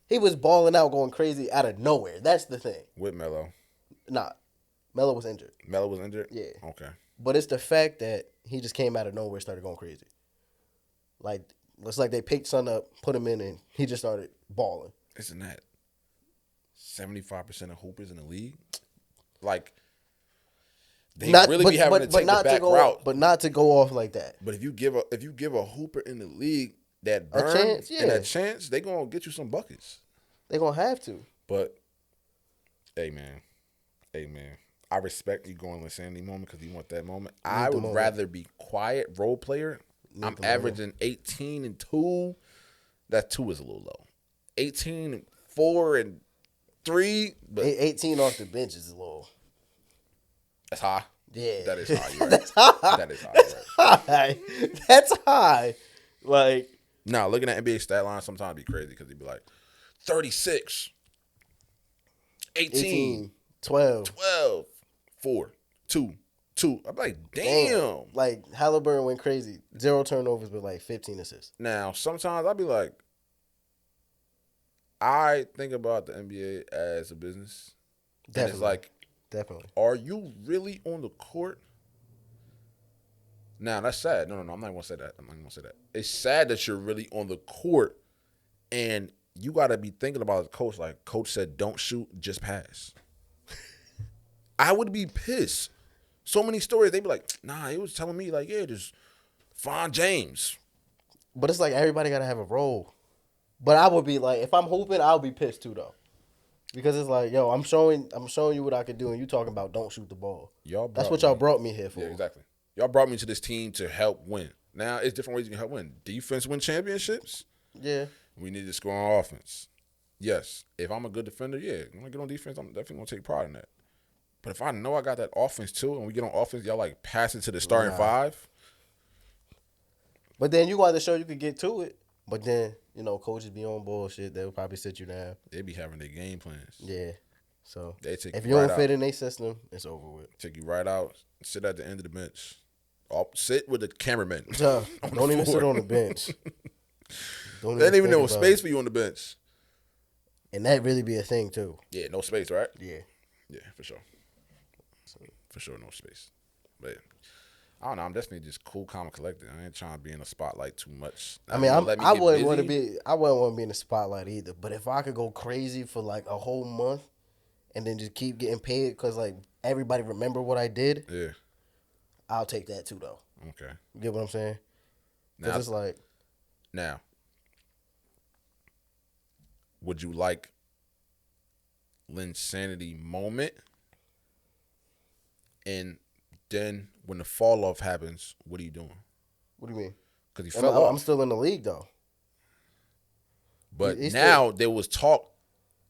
Speaker 2: He was balling out, going crazy out of nowhere. That's the thing.
Speaker 1: With Melo.
Speaker 2: Nah, Melo was injured.
Speaker 1: Melo was injured?
Speaker 2: Yeah.
Speaker 1: Okay.
Speaker 2: But it's the fact that he just came out of nowhere and started going crazy. Like, it's like they picked son up, put him in, and he just started balling.
Speaker 1: Isn't that 75% of hoopers in the league? Like, they really be having to take the back route.
Speaker 2: But not to go off like that.
Speaker 1: But if you give a hooper in the league that burn
Speaker 2: chance,
Speaker 1: and a chance, they gonna get you some buckets.
Speaker 2: They gonna have to.
Speaker 1: But, hey man, I respect you going linsanity moment because you want that moment. I would rather be quiet role player. I'm averaging 18 and 2. That 2 is a little low. 18 and 4 and 3. But
Speaker 2: 18 off the bench is a little.
Speaker 1: That's high.
Speaker 2: Yeah,
Speaker 1: that is high. You're right.
Speaker 2: That's high.
Speaker 1: That is high.
Speaker 2: High. That's high. Like,
Speaker 1: now looking at NBA stat lines sometimes be crazy because they'd be like 36, 18,
Speaker 2: 12,
Speaker 1: 4, 2. I'm like, damn.
Speaker 2: Like, Halliburton went crazy. 0 turnovers, but like 15 assists.
Speaker 1: Now, sometimes I'll be like, I think about the NBA as a business.
Speaker 2: Definitely.
Speaker 1: And it's like,
Speaker 2: definitely.
Speaker 1: Are you really on the court? Now, that's sad. No, I'm not going to say that. It's sad that you're really on the court and you got to be thinking about the coach. Like, coach said, don't shoot, just pass. I would be pissed. So many stories, they'd be like, nah, he was telling me, like, yeah, just find James.
Speaker 2: But it's like everybody got to have a role. But I would be like, if I'm hooping, I'll be pissed too, though. Because it's like, yo, I'm showing you what I can do, and you talking about don't shoot the ball. That's what y'all brought me here for.
Speaker 1: Yeah, exactly. Y'all brought me to this team to help win. Now, it's different ways you can help win. Defense win championships.
Speaker 2: Yeah.
Speaker 1: We need to score on offense. Yes. If I'm a good defender, yeah. When I get on defense, I'm definitely going to take pride in that. But if I know I got that offense too, and we get on offense, y'all like pass it to the starting 5.
Speaker 2: But then you got to show you could get to it. But then, coaches be on bullshit. They'll probably sit you down.
Speaker 1: They be having their game plans.
Speaker 2: Yeah. So
Speaker 1: if
Speaker 2: you don't fit in their system, it's over with.
Speaker 1: Take you right out. Sit at the end of the bench. Sit with the cameraman.
Speaker 2: Don't even sit on the bench.
Speaker 1: They don't even know space for you on the bench.
Speaker 2: And that really be a thing too.
Speaker 1: Yeah, no space, right?
Speaker 2: Yeah.
Speaker 1: Yeah, for sure. For sure, no space. But I don't know. I'm definitely just cool, calm, and collected. I ain't trying to be in the spotlight too much.
Speaker 2: I wouldn't want to be. I wouldn't want to be in the spotlight either. But if I could go crazy for like a whole month, and then just keep getting paid because like everybody remember what I did,
Speaker 1: yeah,
Speaker 2: I'll take that too though.
Speaker 1: Okay,
Speaker 2: you get what I'm saying? Because it's like
Speaker 1: now, would you like linsanity moment? And then when the fall off happens, what are you doing?
Speaker 2: What do you mean?
Speaker 1: Because he fell off.
Speaker 2: I'm still in the league though.
Speaker 1: But now there was talk.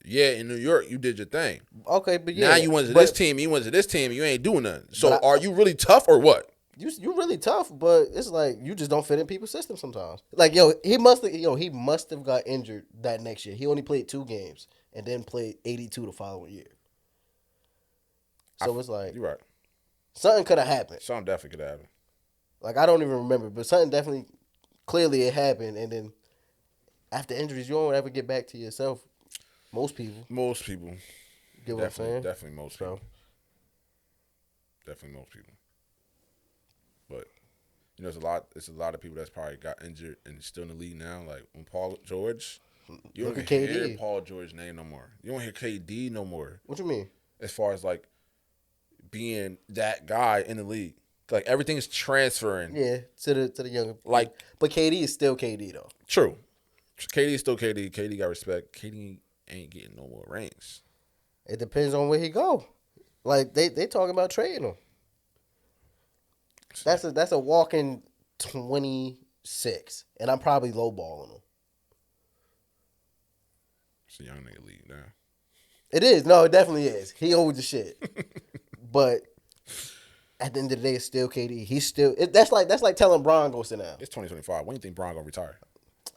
Speaker 1: Yeah, in New York, you did your thing.
Speaker 2: Okay, but yeah.
Speaker 1: Now you went to this team, you went to this team, you ain't doing nothing. So are you really tough or what?
Speaker 2: You really tough, but it's like you just don't fit in people's system sometimes. Like he must have got injured that next year. He only played 2 games and then played 82 the following year. So it's like
Speaker 1: you're right.
Speaker 2: Something could have happened.
Speaker 1: Something definitely could have happened.
Speaker 2: Like, I don't even remember, but something definitely, clearly it happened. And then after injuries, you don't ever get back to yourself. Most people. Get what I'm saying?
Speaker 1: Definitely most people. Definitely most people. But, it's a lot of people that's probably got injured and still in the league now. Like, when Paul George, you don't even hear Paul George's name no more. You don't hear KD no more.
Speaker 2: What you mean?
Speaker 1: As far as, like, being that guy in the league. Like, everything's transferring.
Speaker 2: Yeah, to the younger.
Speaker 1: Like,
Speaker 2: but KD is still KD, though.
Speaker 1: True. KD is still KD. KD got respect. KD ain't getting no more rings.
Speaker 2: It depends on where he go. Like, they talking about trading him. That's a walking 26, and I'm probably lowballing him.
Speaker 1: It's a young nigga league now.
Speaker 2: It is. No, it definitely is. He old as shit. But at the end of the day, it's still KD. He's still. That's like telling Bron go sit down.
Speaker 1: It's 2025. When do you think Bron gonna retire?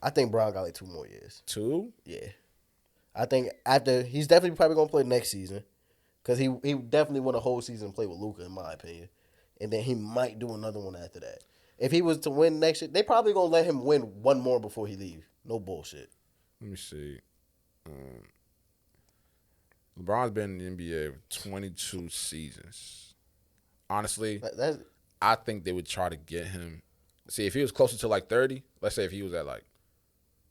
Speaker 2: I think Bron got like 2 more years.
Speaker 1: 2?
Speaker 2: Yeah. I think after he's definitely probably gonna play next season, because he definitely won a whole season and play with Luka, in my opinion, and then he might do another one after that. If he was to win next year, they probably gonna let him win one more before he leave. No bullshit.
Speaker 1: Let me see. LeBron's been in the NBA for 22 seasons. Honestly,
Speaker 2: That's
Speaker 1: I think they would try to get him. See, if he was closer to like 30, let's say if he was at like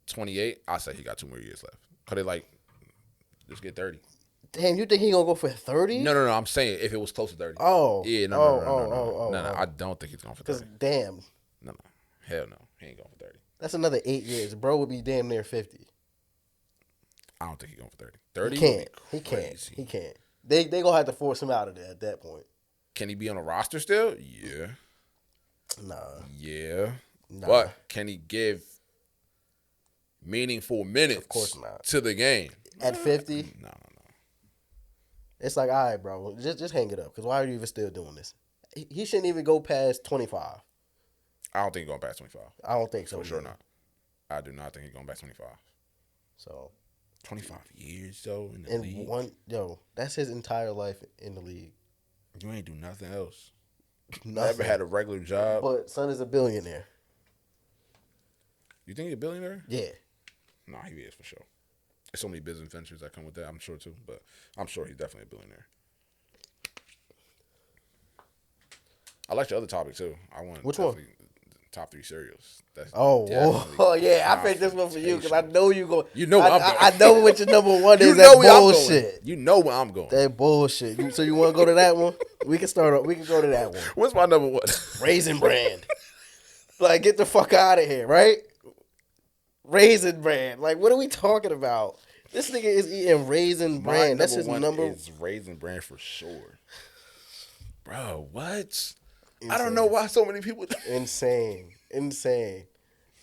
Speaker 1: 28, I say he got 2 more years left. Could they like just get 30?
Speaker 2: damn. You think he gonna go for 30?
Speaker 1: No. I'm saying if it was close to 30.
Speaker 2: Oh,
Speaker 1: Yeah, no.
Speaker 2: oh.
Speaker 1: I don't think he's going for 30.
Speaker 2: Because damn,
Speaker 1: No. Hell no. He ain't going for 30.
Speaker 2: that's another 8 years. Bro would be damn near 50.
Speaker 1: I don't think he's going for 30. 30
Speaker 2: He can't.
Speaker 1: would be
Speaker 2: He can't.
Speaker 1: crazy.
Speaker 2: He can't. They gonna have to force him out of there at that point.
Speaker 1: Can he be on a roster still? Yeah.
Speaker 2: Nah.
Speaker 1: Yeah.
Speaker 2: Nah.
Speaker 1: But can he give meaningful minutes
Speaker 2: Of course not.
Speaker 1: to the game?
Speaker 2: At 50?
Speaker 1: No.
Speaker 2: It's like, all right, bro, just hang it up. Because why are you even still doing this? He shouldn't even go past 25.
Speaker 1: I don't think he's going past 25.
Speaker 2: I don't think so.
Speaker 1: For sure
Speaker 2: either.
Speaker 1: not. I do not think he's going past 25.
Speaker 2: So
Speaker 1: 25 years, though, in the league.
Speaker 2: That's his entire life in the league.
Speaker 1: You ain't do nothing else.
Speaker 2: Nothing.
Speaker 1: Never had a regular job.
Speaker 2: But son is a billionaire.
Speaker 1: You think he's a billionaire?
Speaker 2: Yeah.
Speaker 1: No, he is for sure. There's so many business ventures that come with that, I'm sure too. But I'm sure he's definitely a billionaire. I like your other topic too. I want
Speaker 2: Which one?
Speaker 1: Top 3 cereals. That's
Speaker 2: Yeah. I picked this one for you because I know you go.
Speaker 1: You know where I'm going.
Speaker 2: I know what your number one is.
Speaker 1: You
Speaker 2: That
Speaker 1: know where I'm
Speaker 2: bullshit.
Speaker 1: going. You know where I'm going.
Speaker 2: That bullshit. So you want to go to that one? We can start up. We can go to that one.
Speaker 1: What's my number one?
Speaker 2: Raisin Bran. Like, get the fuck out of here, right? Raisin Bran. Like, what are we talking about? This nigga is eating Raisin Bran. That's his number.
Speaker 1: It's Raisin Bran for sure. Bro, what? Insane. I don't know why so many people.
Speaker 2: Insane.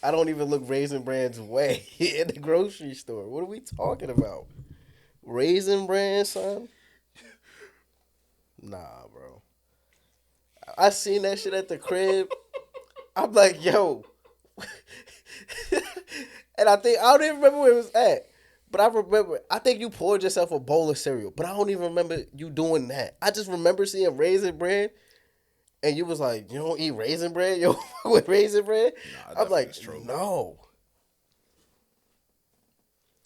Speaker 2: I don't even look Raisin Bran's way in the grocery store. What are we talking about? Raisin Bran, son? Nah, bro. I seen that shit at the crib. I'm like, yo. And I don't even remember where it was at. But I think you poured yourself a bowl of cereal. But I don't even remember you doing that. I just remember seeing Raisin Bran. And you was like, you don't eat Raisin Bran? You don't fuck with Raisin Bran?
Speaker 1: Nah,
Speaker 2: I'm like,
Speaker 1: trolling.
Speaker 2: No.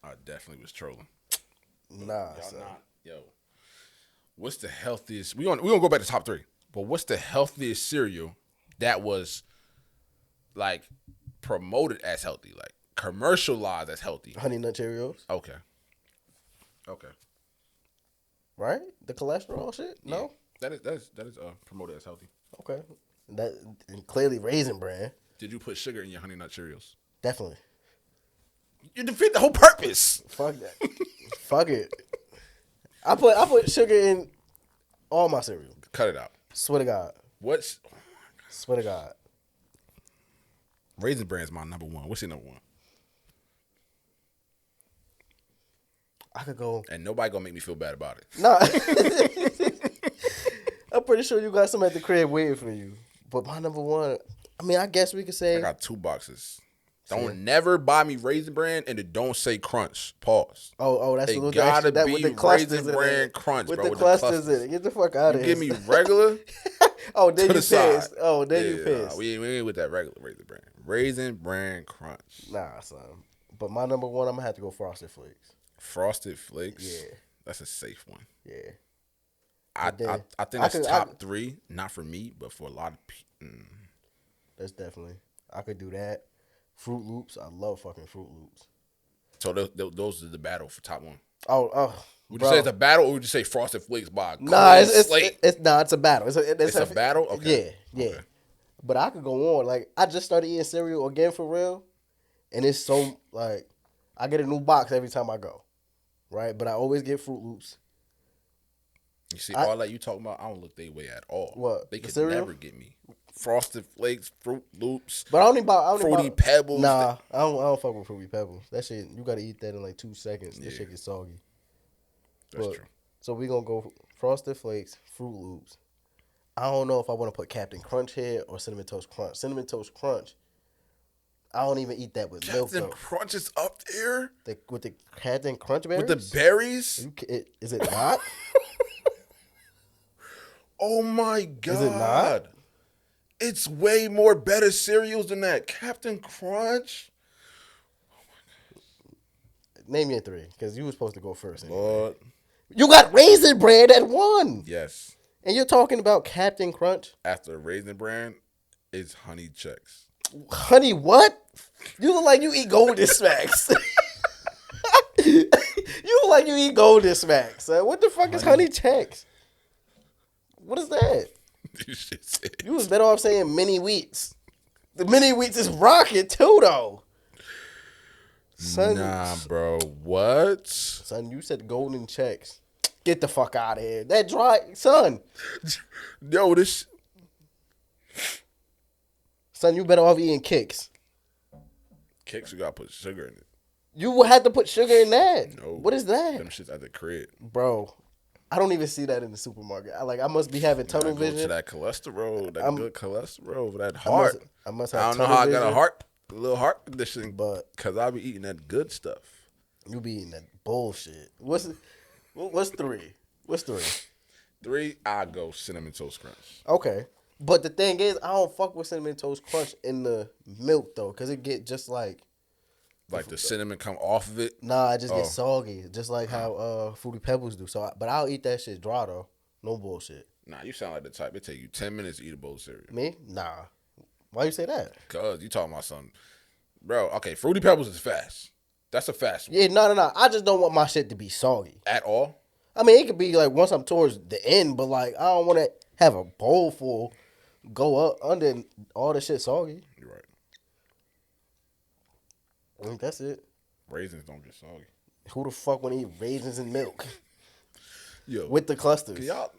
Speaker 1: I definitely was trolling.
Speaker 2: Nah,
Speaker 1: Y'all
Speaker 2: son.
Speaker 1: not. Yo. What's the healthiest? We're gonna go back to top 3. But what's the healthiest cereal that was like promoted as healthy? Like commercialized as healthy?
Speaker 2: Honey Nut Cheerios.
Speaker 1: Okay.
Speaker 2: Right? The cholesterol shit?
Speaker 1: Yeah.
Speaker 2: No?
Speaker 1: That is promoted as healthy.
Speaker 2: Okay. That and clearly Raisin Bran.
Speaker 1: Did you put sugar in your Honey Nut Cheerios?
Speaker 2: Definitely.
Speaker 1: You defeat the whole purpose.
Speaker 2: Fuck that. Fuck it. I put sugar in all my cereal.
Speaker 1: Cut it out.
Speaker 2: Swear to God.
Speaker 1: What's
Speaker 2: Swear to God.
Speaker 1: Raisin Bran is my number one. What's your number one?
Speaker 2: I could go.
Speaker 1: And nobody gonna make me feel bad about it.
Speaker 2: Nah. I'm pretty sure you got some at the crib waiting for you. But my number one, I mean, I guess we could say.
Speaker 1: I got 2 boxes. Don't never buy me Raisin Bran and it don't say Crunch. Pause.
Speaker 2: Oh, that's
Speaker 1: it
Speaker 2: a little
Speaker 1: gotta
Speaker 2: extra, that
Speaker 1: be
Speaker 2: with the clusters
Speaker 1: Raisin
Speaker 2: in
Speaker 1: Bran
Speaker 2: it.
Speaker 1: Crunch,
Speaker 2: with
Speaker 1: bro.
Speaker 2: the clusters in it. Get the fuck out of here.
Speaker 1: Give me regular.
Speaker 2: Oh, then
Speaker 1: to
Speaker 2: you
Speaker 1: the side.
Speaker 2: pissed. Oh, then you pissed.
Speaker 1: Nah, we ain't with that regular Raisin Bran. Raisin Bran Crunch.
Speaker 2: Nah, son. But my number one, I'm gonna have to go Frosted Flakes.
Speaker 1: Frosted Flakes.
Speaker 2: Yeah,
Speaker 1: that's a safe one.
Speaker 2: Yeah.
Speaker 1: I think that's top 3, not for me, but for a lot of people.
Speaker 2: That's definitely. I could do that. Fruit Loops. I love fucking Fruit Loops.
Speaker 1: So those are the battle for top 1.
Speaker 2: Oh.
Speaker 1: Would you say it's a battle, or would you say Frosted Flakes by
Speaker 2: Nah, it's a battle.
Speaker 1: It's a battle? Okay.
Speaker 2: Yeah.
Speaker 1: Okay.
Speaker 2: But I could go on. Like, I just started eating cereal again for real. And it's so, like, I get a new box every time I go. Right? But I always get Fruit Loops.
Speaker 1: You see, all that you talking about, I don't look their way at all.
Speaker 2: What?
Speaker 1: They
Speaker 2: the
Speaker 1: could
Speaker 2: cereal?
Speaker 1: never get me. Frosted Flakes, Fruit Loops.
Speaker 2: But I only buy
Speaker 1: Fruity Pebbles.
Speaker 2: Nah, I don't fuck with Fruity Pebbles. That shit, you gotta eat that in like 2 seconds. That shit gets soggy.
Speaker 1: That's true.
Speaker 2: So we gonna go Frosted Flakes, Fruit Loops. I don't know if I want to put Captain Crunch here or Cinnamon Toast Crunch. Cinnamon Toast Crunch. I don't even eat that with milk though.
Speaker 1: Captain Crunch is up there
Speaker 2: With the Captain Crunch berries.
Speaker 1: with the berries.
Speaker 2: Is it not?
Speaker 1: Oh my god!
Speaker 2: Is it not?
Speaker 1: It's way more better cereals than that. Captain Crunch.
Speaker 2: Name your 3, because you were supposed to go first. Anyway.
Speaker 1: Lord.
Speaker 2: You got Raisin Bran at 1.
Speaker 1: Yes.
Speaker 2: And you're talking about Captain Crunch?
Speaker 1: After Raisin Bran is Honey Checks.
Speaker 2: Honey what? You look like you eat Golden Smacks. You look like you eat Golden Smacks. What the fuck is Honey Checks? What is that?
Speaker 1: You should say it.
Speaker 2: You was better off saying Mini Wheats. The Mini Wheats is rocking too, though. Son,
Speaker 1: Nah, bro. What?
Speaker 2: Son, you said Golden Checks. Get the fuck out of here. That dry, son.
Speaker 1: Yo, this.
Speaker 2: Son, you better off eating Kicks.
Speaker 1: Kicks, you gotta put sugar in it.
Speaker 2: You would have to put sugar in that.
Speaker 1: No.
Speaker 2: What is that?
Speaker 1: Them shits at the crib.
Speaker 2: Bro, I don't even see that in the supermarket. I must be having tunnel vision.
Speaker 1: To that cholesterol, that good cholesterol, that heart.
Speaker 2: I must have
Speaker 1: I don't know
Speaker 2: tunnel
Speaker 1: how I
Speaker 2: vision,
Speaker 1: got a little heart condition,
Speaker 2: but
Speaker 1: because I be eating that good stuff.
Speaker 2: you be eating that bullshit. What's 3? What's 3?
Speaker 1: 3, I go Cinnamon Toast Crunch.
Speaker 2: Okay. But the thing is, I don't fuck with Cinnamon Toast Crunch in the milk, though, because it get just like
Speaker 1: the cinnamon come off of it?
Speaker 2: Nah, it just gets soggy, just like how Fruity Pebbles do. But I'll eat that shit dry, though. No bullshit.
Speaker 1: Nah, you sound like the type. It take you 10 minutes to eat a bowl of cereal.
Speaker 2: Me? Nah. Why you say that?
Speaker 1: Because you talking about something. Bro, okay, Fruity Pebbles is fast. That's a fast one.
Speaker 2: Yeah, no. I just don't want my shit to be soggy.
Speaker 1: At all?
Speaker 2: I mean, it could be like once I'm towards the end, but like I don't want to have a bowl full go up under all the shit soggy.
Speaker 1: You're right.
Speaker 2: I think that's it.
Speaker 1: Raisins don't get soggy.
Speaker 2: Who the fuck want to eat raisins and milk
Speaker 1: Yo,
Speaker 2: with the clusters?
Speaker 1: can y'all?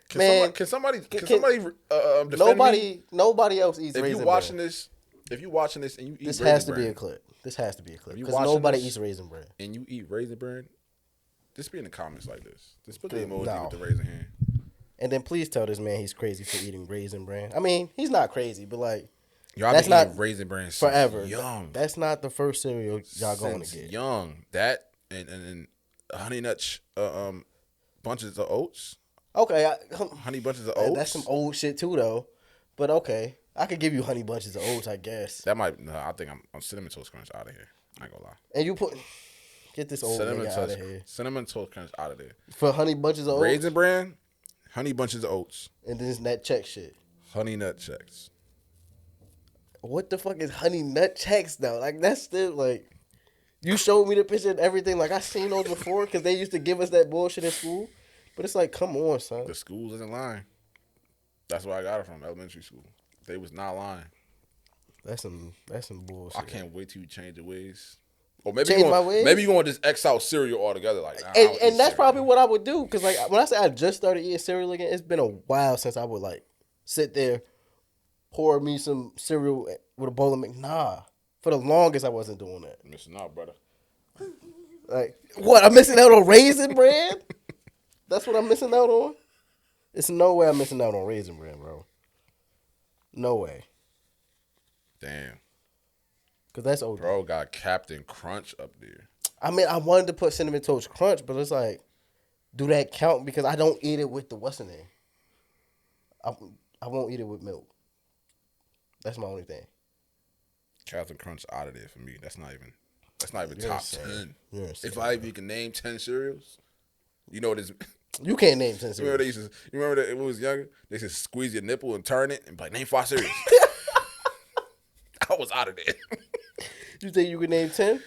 Speaker 1: Can somebody defend me?
Speaker 2: Nobody else eats
Speaker 1: If
Speaker 2: raisin
Speaker 1: you
Speaker 2: bread.
Speaker 1: if you watching this and you eat
Speaker 2: This
Speaker 1: Raisin
Speaker 2: has to
Speaker 1: Bran,
Speaker 2: be a clip. This has to be a clip
Speaker 1: If you
Speaker 2: because
Speaker 1: watching
Speaker 2: nobody
Speaker 1: this-
Speaker 2: eats raisin bread.
Speaker 1: and you eat Raisin Bran, just be in the comments like this. Just put the
Speaker 2: Dude,
Speaker 1: emoji
Speaker 2: no.
Speaker 1: with the raisin hand.
Speaker 2: And then please tell this man he's crazy for eating raisin bran. I mean, he's not crazy, but like
Speaker 1: Y'all
Speaker 2: That's
Speaker 1: been eating
Speaker 2: not
Speaker 1: Raisin Bran since
Speaker 2: forever.
Speaker 1: young.
Speaker 2: That's not the first cereal y'all going to
Speaker 1: Since
Speaker 2: get.
Speaker 1: young. That and Honey Nut bunches of oats.
Speaker 2: Okay,
Speaker 1: Honey bunches of oats.
Speaker 2: that's some old shit too, though. But okay, I could give you honey bunches of oats, I guess.
Speaker 1: That might. No, I think I'm Cinnamon Toast Crunch out of here. I ain't gonna lie.
Speaker 2: And you get this old nigga out of here
Speaker 1: Cinnamon Toast Crunch out of there.
Speaker 2: for honey bunches of oats,
Speaker 1: Raisin Bran, Honey bunches of oats,
Speaker 2: and then that check shit.
Speaker 1: Honey Nut Checks.
Speaker 2: What the fuck is honey nut checks though? Like that's still like, you showed me the picture and everything. Like I seen those before because they used to give us that bullshit in school. But it's like, come on, son.
Speaker 1: The school isn't lying. That's where I got it from, elementary school. They was not lying.
Speaker 2: That's some bullshit.
Speaker 1: I can't wait till you change your ways. Or maybe
Speaker 2: Change my ways?
Speaker 1: Maybe you want to just X out cereal altogether. Like, nah, I don't
Speaker 2: And
Speaker 1: eat
Speaker 2: that's
Speaker 1: cereal.
Speaker 2: probably what I would do because like when I say I just started eating cereal again, it's been a while since I would like sit there, pour me some cereal with a bowl of Nah, for the longest I wasn't doing that.
Speaker 1: Missing out, brother.
Speaker 2: Like what? I'm missing out on Raisin Bran? That's what I'm missing out on? It's no way I'm missing out on Raisin Bran, bro. No way.
Speaker 1: Damn.
Speaker 2: Because that's old.
Speaker 1: Bro got Captain Crunch up there.
Speaker 2: I mean, I wanted to put Cinnamon Toast Crunch, but it's like, do that count? Because I don't eat it with the what's in there. I won't eat it with milk. That's my only thing.
Speaker 1: Captain Crunch out of there for me. That's not even
Speaker 2: You're
Speaker 1: top
Speaker 2: insane.
Speaker 1: 10.
Speaker 2: You're insane,
Speaker 1: If I even can name 10 cereals, you know what is.
Speaker 2: You can't name 10
Speaker 1: You remember
Speaker 2: cereals.
Speaker 1: you remember that when we was younger, they said squeeze your nipple and turn it and be like, name 5 cereals. I was out of there.
Speaker 2: You think you could name 10?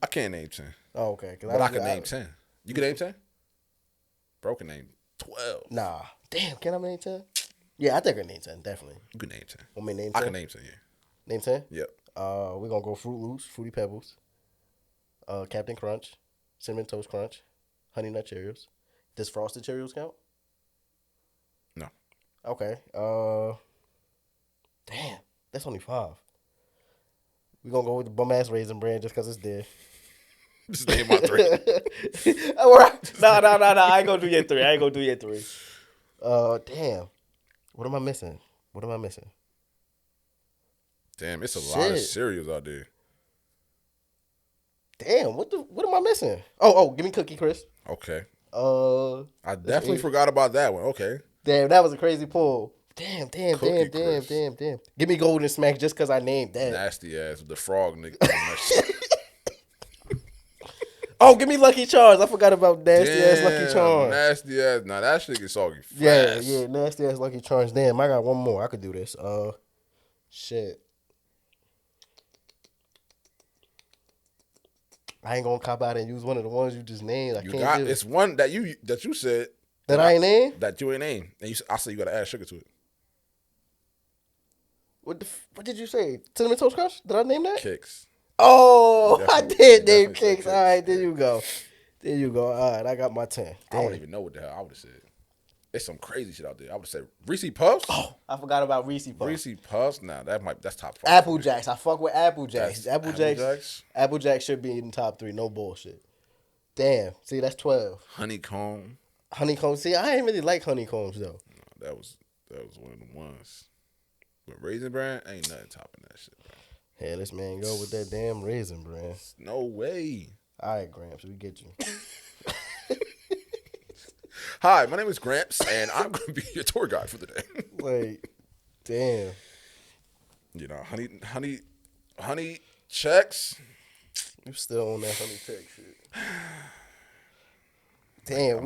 Speaker 1: I can't name 10.
Speaker 2: Oh, okay.
Speaker 1: But I can name 10. You can name 10? Bro can name 12.
Speaker 2: Nah. Damn, can I name 10? Yeah, I think I can name 10, definitely.
Speaker 1: You can name 10.
Speaker 2: Want me to name 10?
Speaker 1: I can name 10, yeah.
Speaker 2: Name 10?
Speaker 1: Yep.
Speaker 2: We're going to go Fruit Loops, Fruity Pebbles, Captain Crunch, Cinnamon Toast Crunch, Honey Nut Cheerios. Does Frosted Cheerios count?
Speaker 1: No.
Speaker 2: Okay. Damn, that's only 5. We're going to go with the bum-ass Raisin Bran just because it's there.
Speaker 1: Just name my 3.
Speaker 2: No, I ain't going to do your 3. Damn. What am I missing?
Speaker 1: Damn, it's a lot of
Speaker 2: Shit.
Speaker 1: cereals out there.
Speaker 2: Damn, what am I missing? Oh, give me Cookie Crisp.
Speaker 1: Okay.
Speaker 2: I
Speaker 1: I definitely forgot about that one. Okay.
Speaker 2: Damn, that was a crazy pull. Damn.
Speaker 1: Cookie Crisp.
Speaker 2: Give me Golden Smack just because I named that.
Speaker 1: Nasty ass with the frog nigga.
Speaker 2: Oh, give me Lucky Charms. I forgot about nasty ass Lucky Charms.
Speaker 1: Nasty ass. Now that shit gets soggy fast.
Speaker 2: Yeah, nasty ass Lucky Charms. Damn, I got one more. I could do this. Shit. I ain't gonna cop out and use one of the ones you just named.
Speaker 1: It's one that you said
Speaker 2: that I ain't named.
Speaker 1: That you ain't named, and I said you gotta add sugar to it.
Speaker 2: What did you say? Cinnamon Toast Crunch? Did I name that?
Speaker 1: Kicks.
Speaker 2: Oh, I did name Kicks. All right, there you go. All right, I got my 10.
Speaker 1: Damn. I don't even know what the hell I would have said. There's some crazy shit out there. I would have said Reese Puffs.
Speaker 2: Oh, I forgot about Reese Puffs.
Speaker 1: Reese Puffs. Nah, that's top 5.
Speaker 2: Apple Jacks. I fuck with Apple Jacks. Apple Jacks should be in the top 3. No bullshit. Damn. See, that's 12.
Speaker 1: Honeycomb.
Speaker 2: See, I ain't really like honeycombs though.
Speaker 1: No, that was one of the ones. But Raisin Bran ain't nothing topping that shit, bro.
Speaker 2: Yeah, this man go with that damn Raisin Bran.
Speaker 1: No way.
Speaker 2: All right, Gramps, we get you.
Speaker 1: Hi, my name is Gramps, and I'm going to be your tour guide for the day.
Speaker 2: Like, damn.
Speaker 1: You know, honey checks.
Speaker 2: You still on that honey check shit. Damn,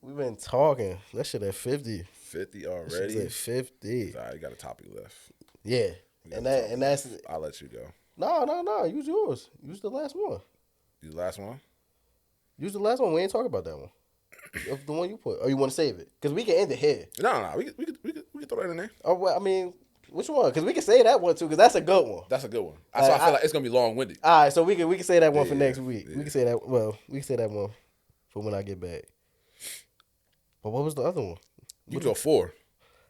Speaker 2: we've been talking. That shit at 50.
Speaker 1: 50 already?
Speaker 2: At 50.
Speaker 1: Sorry, you got a topic left.
Speaker 2: Yeah. And that's
Speaker 1: I'll let you go.
Speaker 2: No. Use yours. Use the last one.
Speaker 1: You the last one?
Speaker 2: Use the last one. We ain't talk about that one. Of the one you put. Or you want to save it? Because we can end it here.
Speaker 1: No. We can throw that in there.
Speaker 2: Oh, well, I mean, which one? Because we can say that one too. Because that's a good one.
Speaker 1: That's a good one. So I feel like it's gonna be long winded.
Speaker 2: All right, so we can say that one for next week. Yeah. We can say that. Well, we can say that one for when I get back. But what was the other one?
Speaker 1: You can go 4.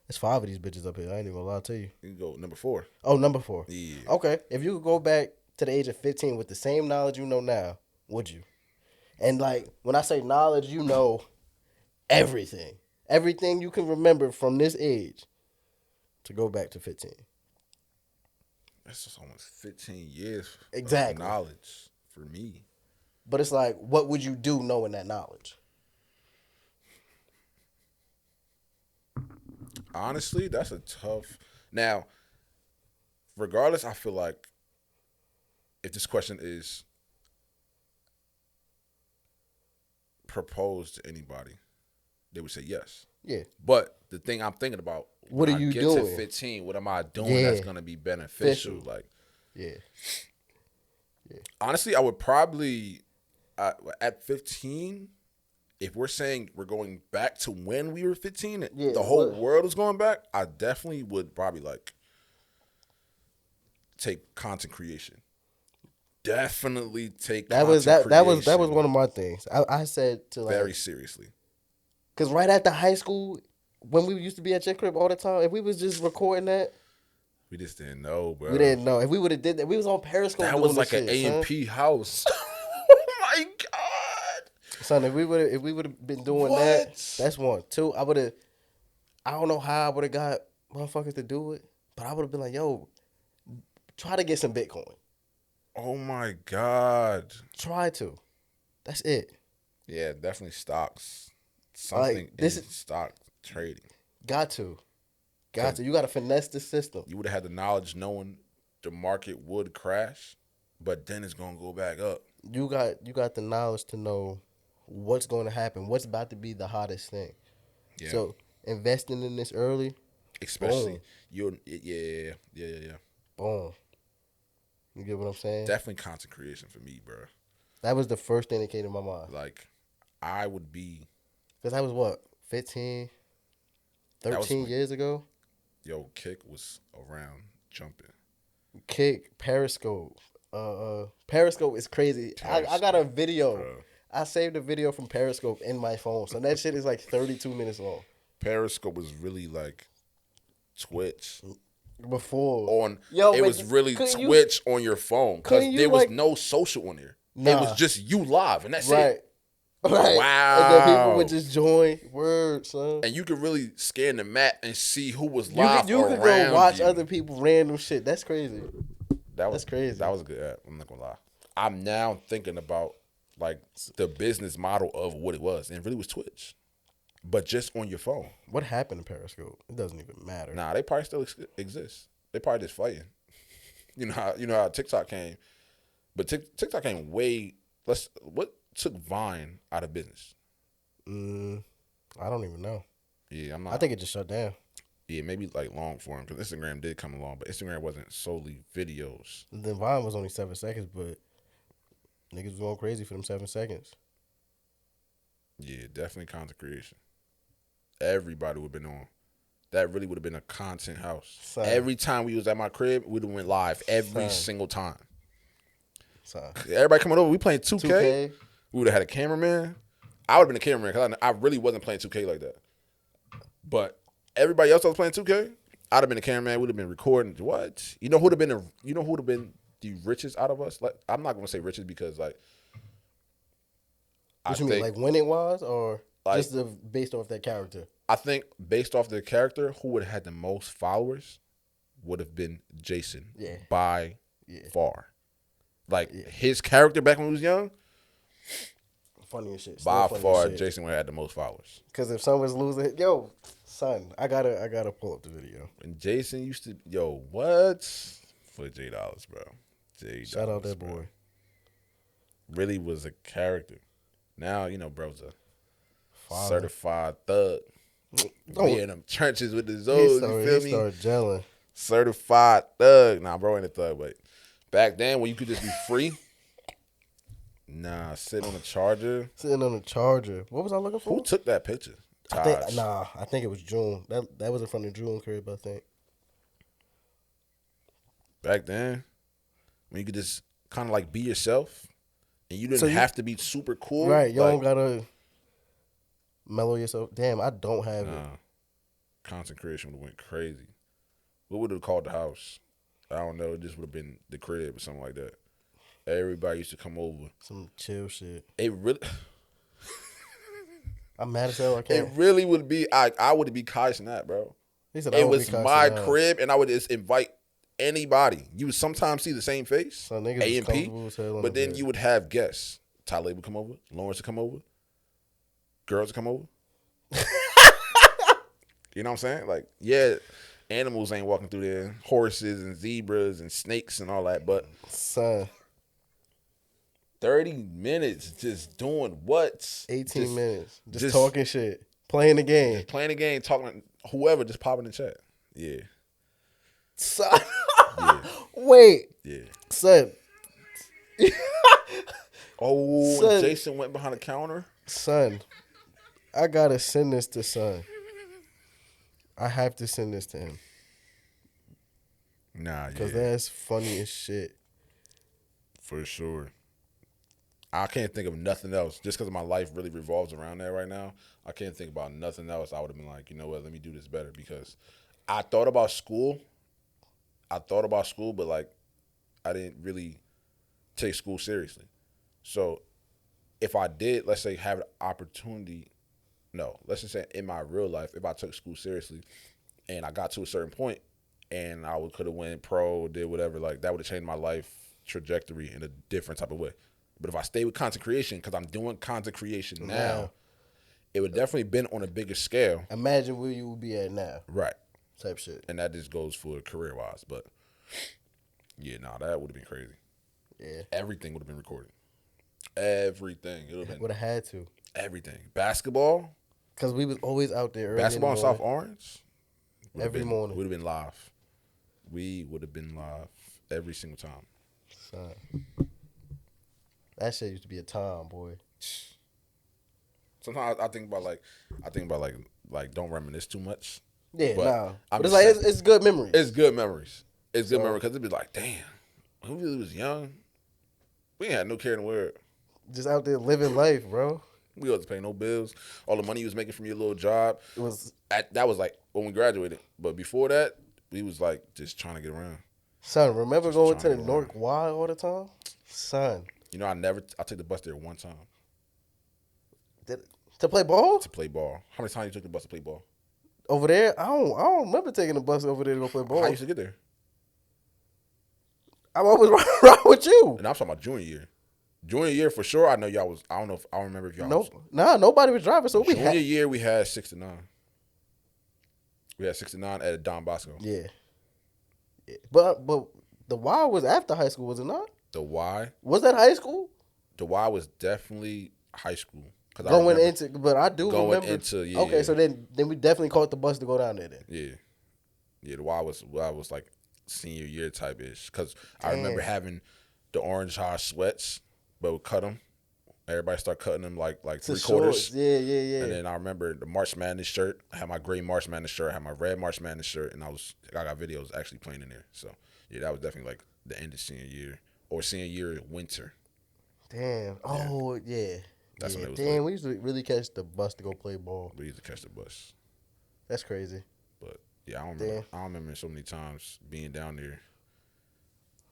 Speaker 2: There's 5 of these bitches up here. I ain't even gonna lie to you.
Speaker 1: You can go number 4.
Speaker 2: Oh, number 4.
Speaker 1: Yeah.
Speaker 2: Okay. If you could go back to the age of 15 with the same knowledge you know now, would you? And like when I say knowledge, you know everything. Everything you can remember from this age to go back to 15.
Speaker 1: That's just almost 15 years
Speaker 2: exactly.
Speaker 1: of knowledge for me.
Speaker 2: But it's like, what would you do knowing that knowledge?
Speaker 1: Honestly, that's a tough. Now, regardless, I feel like if this question is proposed to anybody, they would say yes.
Speaker 2: Yeah.
Speaker 1: But the thing I'm thinking about,
Speaker 2: what are you doing?
Speaker 1: To 15, what am I doing that's going to be beneficial? Like,
Speaker 2: yeah.
Speaker 1: Honestly, I would probably at 15. If we're saying we're going back to when we were 15, the whole world is going back, I definitely would probably like take content creation. Definitely take
Speaker 2: that
Speaker 1: content
Speaker 2: creation.
Speaker 1: That
Speaker 2: was one of my things. I said to like
Speaker 1: very seriously.
Speaker 2: Because right after high school, when we used to be at Jet Crib all the time, if we was just recording that,
Speaker 1: we just didn't know, bro.
Speaker 2: We didn't know. If we would have did that, we was on Periscope.
Speaker 1: That was like an A&P house. Oh my god.
Speaker 2: Son, if we would have been doing that, that's one. 2, I don't know how I would have got motherfuckers to do it, but I would have been like, yo, try to get some Bitcoin.
Speaker 1: Oh my God.
Speaker 2: Try to. That's it.
Speaker 1: Yeah, definitely stocks. Something in stock trading.
Speaker 2: Got to. You got to finesse the system.
Speaker 1: You would have had the knowledge knowing the market would crash, but then it's going to go back up.
Speaker 2: You got the knowledge to know what's going to happen, what's about to be the hottest thing. Yeah. So investing in this early,
Speaker 1: especially boom.
Speaker 2: Boom. You get what I'm saying?
Speaker 1: Definitely content creation for me, bro.
Speaker 2: That was the first thing that came to my mind.
Speaker 1: Like, I would be,
Speaker 2: because I was what, 15, 13 years ago.
Speaker 1: Yo, Kick was around jumping.
Speaker 2: Kick, Periscope. Periscope is crazy. I got a video. Bro. I saved a video from Periscope in my phone. So that shit is like 32 minutes long.
Speaker 1: Periscope was really like Twitch.
Speaker 2: Before.
Speaker 1: It was really Twitch on your phone. Because there was no social on there. Nah. It was just you live. And that's it.
Speaker 2: Right.
Speaker 1: Wow.
Speaker 2: And then people would just join. Word, son.
Speaker 1: And you could really scan the map and see who was live.
Speaker 2: You could go watch other people random shit. That's crazy. That's crazy.
Speaker 1: That was a good app. I'm not gonna lie. I'm now thinking about like the business model of what it was, and it really was Twitch, but just on your phone.
Speaker 2: What happened to Periscope? It doesn't even matter.
Speaker 1: Nah, they probably still exist. They probably just fighting. You know how TikTok came, but TikTok came way what took Vine out of business?
Speaker 2: I don't even know.
Speaker 1: Yeah, I'm not.
Speaker 2: I think it just shut down.
Speaker 1: Yeah, maybe like long form because Instagram did come along, but Instagram wasn't solely videos.
Speaker 2: Then Vine was only 7 seconds, but niggas was going crazy for them 7 seconds.
Speaker 1: Yeah, definitely content creation. Everybody would have been on. That really would have been a content house.
Speaker 2: Son.
Speaker 1: Every time we was at my crib, we'd have went live every
Speaker 2: Son.
Speaker 1: single time.
Speaker 2: Son.
Speaker 1: Everybody coming over, we playing 2K.
Speaker 2: 2K.
Speaker 1: We would have had a cameraman. I would have been a cameraman because I really wasn't playing 2K like that. But everybody else that was playing 2K, I'd have been a cameraman. Would have been recording. What? You know who'd have been the richest out of us? Like, I'm not gonna say richest because like.
Speaker 2: What you mean, like winning wise, or
Speaker 1: like,
Speaker 2: just based off that character?
Speaker 1: I think based off the character, who would have had the most followers would have been Jason.
Speaker 2: Yeah.
Speaker 1: By far. Like his character back when he was young.
Speaker 2: Funny as shit.
Speaker 1: By far, Jason would have had the most followers.
Speaker 2: Because if someone's losing, son, I gotta pull up the video.
Speaker 1: And Jason used to, what? For $8, bro.
Speaker 2: Shout out that boy.
Speaker 1: Really was a character. Now, bro's a certified thug. Be in them trenches with the Zoes, you feel me?
Speaker 2: He started gelling.
Speaker 1: Certified thug. Nah, bro ain't a thug, but back then when you could just be free. Nah, sitting on a charger.
Speaker 2: What was I looking for?
Speaker 1: Who took that picture?
Speaker 2: I think it was June. That was in front of June crib, I think.
Speaker 1: Back then, when you could just kind of like be yourself, and you didn't have to be super cool.
Speaker 2: Right, you don't gotta mellow yourself. Damn, I don't have it.
Speaker 1: Content creation would have went crazy. What would have called the house? I don't know. It just would have been the crib or something like that. Everybody used to come over.
Speaker 2: Some chill shit.
Speaker 1: It really.
Speaker 2: I'm mad as hell. I can't.
Speaker 1: It really would be. I would be Kai Snap, bro. It was my crib, and I would just invite anybody. You would sometimes see the same face, A&P, but then you would have guests. Tyler would come over. Lawrence would come over. Girls would come over. You know what I'm saying? Like, yeah, animals ain't walking through there. Horses and zebras and snakes and all that, but
Speaker 2: son.
Speaker 1: 30 minutes just doing what?
Speaker 2: 18 minutes. Just talking shit. Playing the game.
Speaker 1: Playing the game, talking to whoever, just popping in the chat. Yeah.
Speaker 2: Son. Wait.
Speaker 1: Yeah.
Speaker 2: Son.
Speaker 1: Son. Jason went behind the counter.
Speaker 2: Son. I gotta send this to son. I have to send this to him.
Speaker 1: Nah,
Speaker 2: because that's funny as shit.
Speaker 1: For sure. I can't think of nothing else. Just because my life really revolves around that right now, I can't think about nothing else. I would have been like, you know what, let me do this better. Because I thought about school. But like, I didn't really take school seriously. So if I did, let's say, have an opportunity, let's just say in my real life, if I took school seriously and I got to a certain point and I could have went pro, did whatever, like that would have changed my life trajectory in a different type of way. But if I stay with content creation, because I'm doing content creation now, it would definitely been on a bigger scale.
Speaker 2: Imagine where you would be at now.
Speaker 1: Right.
Speaker 2: Type shit.
Speaker 1: And that just goes for career-wise. But, yeah, that would have been crazy.
Speaker 2: Yeah.
Speaker 1: Everything would have been recorded. Everything. It
Speaker 2: would have had to.
Speaker 1: Everything. Basketball.
Speaker 2: Because we was always out there early
Speaker 1: Basketball in South Orange.
Speaker 2: Every morning.
Speaker 1: Would have been live. We would have been live every single time.
Speaker 2: Son. That shit used to be a time, boy.
Speaker 1: Sometimes I think about like don't reminisce too much.
Speaker 2: Yeah, but it's like it's good memories.
Speaker 1: It's good memories. It's good memories because it'd be like, damn, when we was young, we ain't had no care in the world.
Speaker 2: Just out there living life, bro.
Speaker 1: We wasn't paying no bills. All the money you was making from your little job, that was like when we graduated. But before that, we was like just trying to get around.
Speaker 2: Son, remember going to the North Y all the time? Son.
Speaker 1: I took the bus there one time.
Speaker 2: To play ball?
Speaker 1: To play ball. How many times you took the bus to play ball?
Speaker 2: Over there? I don't remember taking the bus over there to go play ball.
Speaker 1: How you used to get there?
Speaker 2: I'm always riding with you.
Speaker 1: And I'm talking about junior year. Junior year for sure. I know y'all was. I don't remember if y'all.
Speaker 2: Nope. Nobody was driving. So
Speaker 1: junior year we had 6 to 9. We had 6 to 9 at Don Bosco.
Speaker 2: Yeah. But the Y was after high school, was it not?
Speaker 1: The Y
Speaker 2: was that high school?
Speaker 1: The Y was definitely high school. Cause
Speaker 2: Going into, but I do
Speaker 1: going
Speaker 2: remember.
Speaker 1: into, yeah.
Speaker 2: Okay, so then we definitely caught the bus to go down there then.
Speaker 1: Yeah. The Y was like senior year type ish. Cause I
Speaker 2: Damn.
Speaker 1: remember having the orange high sweats, but we cut them. Everybody started cutting them like
Speaker 2: To
Speaker 1: 3/4.
Speaker 2: shorts. Yeah.
Speaker 1: And then I remember the March Madness shirt. I had my gray March Madness shirt. I had my red March Madness shirt, and I got videos actually playing in there. So yeah, that was definitely like the end of senior year or senior year winter.
Speaker 2: Damn. Oh yeah.
Speaker 1: That's when it was.
Speaker 2: Damn, we used to really catch the bus to go play ball.
Speaker 1: We used to catch the bus.
Speaker 2: That's crazy.
Speaker 1: But yeah, I don't remember so many times being down there.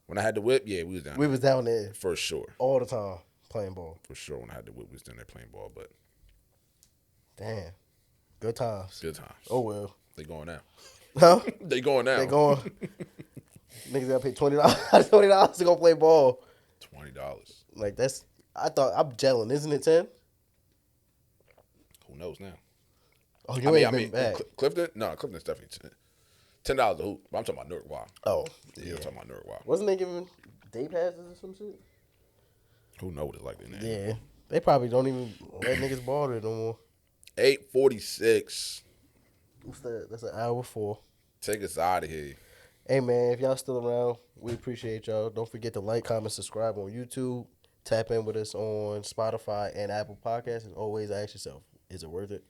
Speaker 1: When I had the whip, yeah, we was down.
Speaker 2: We was down there
Speaker 1: for sure.
Speaker 2: all the time playing ball.
Speaker 1: For sure, when I had the whip, we was down there playing ball. But
Speaker 2: damn, good times.
Speaker 1: Good times.
Speaker 2: Oh well.
Speaker 1: They going now.
Speaker 2: Huh?
Speaker 1: They going now.
Speaker 2: They going. Niggas gotta pay $20 to go play ball.
Speaker 1: $20.
Speaker 2: Like that's. I thought I'm gelling, isn't it 10?
Speaker 1: Who knows now?
Speaker 2: Oh, you ain't been back.
Speaker 1: Clifton? No, Clifton's definitely $10 a hoop. But I'm talking about Newark Wild.
Speaker 2: Oh,
Speaker 1: Yeah, I'm talking about Newark Wild.
Speaker 2: Wasn't they giving day passes or some shit?
Speaker 1: Who knows what it's like in there?
Speaker 2: Yeah, they probably don't even let niggas ball there no more.
Speaker 1: 8:46.
Speaker 2: What's that? That's an hour 4.
Speaker 1: Take us out of here.
Speaker 2: Hey man, if y'all still around, we appreciate y'all. Don't forget to like, comment, subscribe on YouTube. Tap in with us on Spotify and Apple Podcasts. And always ask yourself, is it worth it?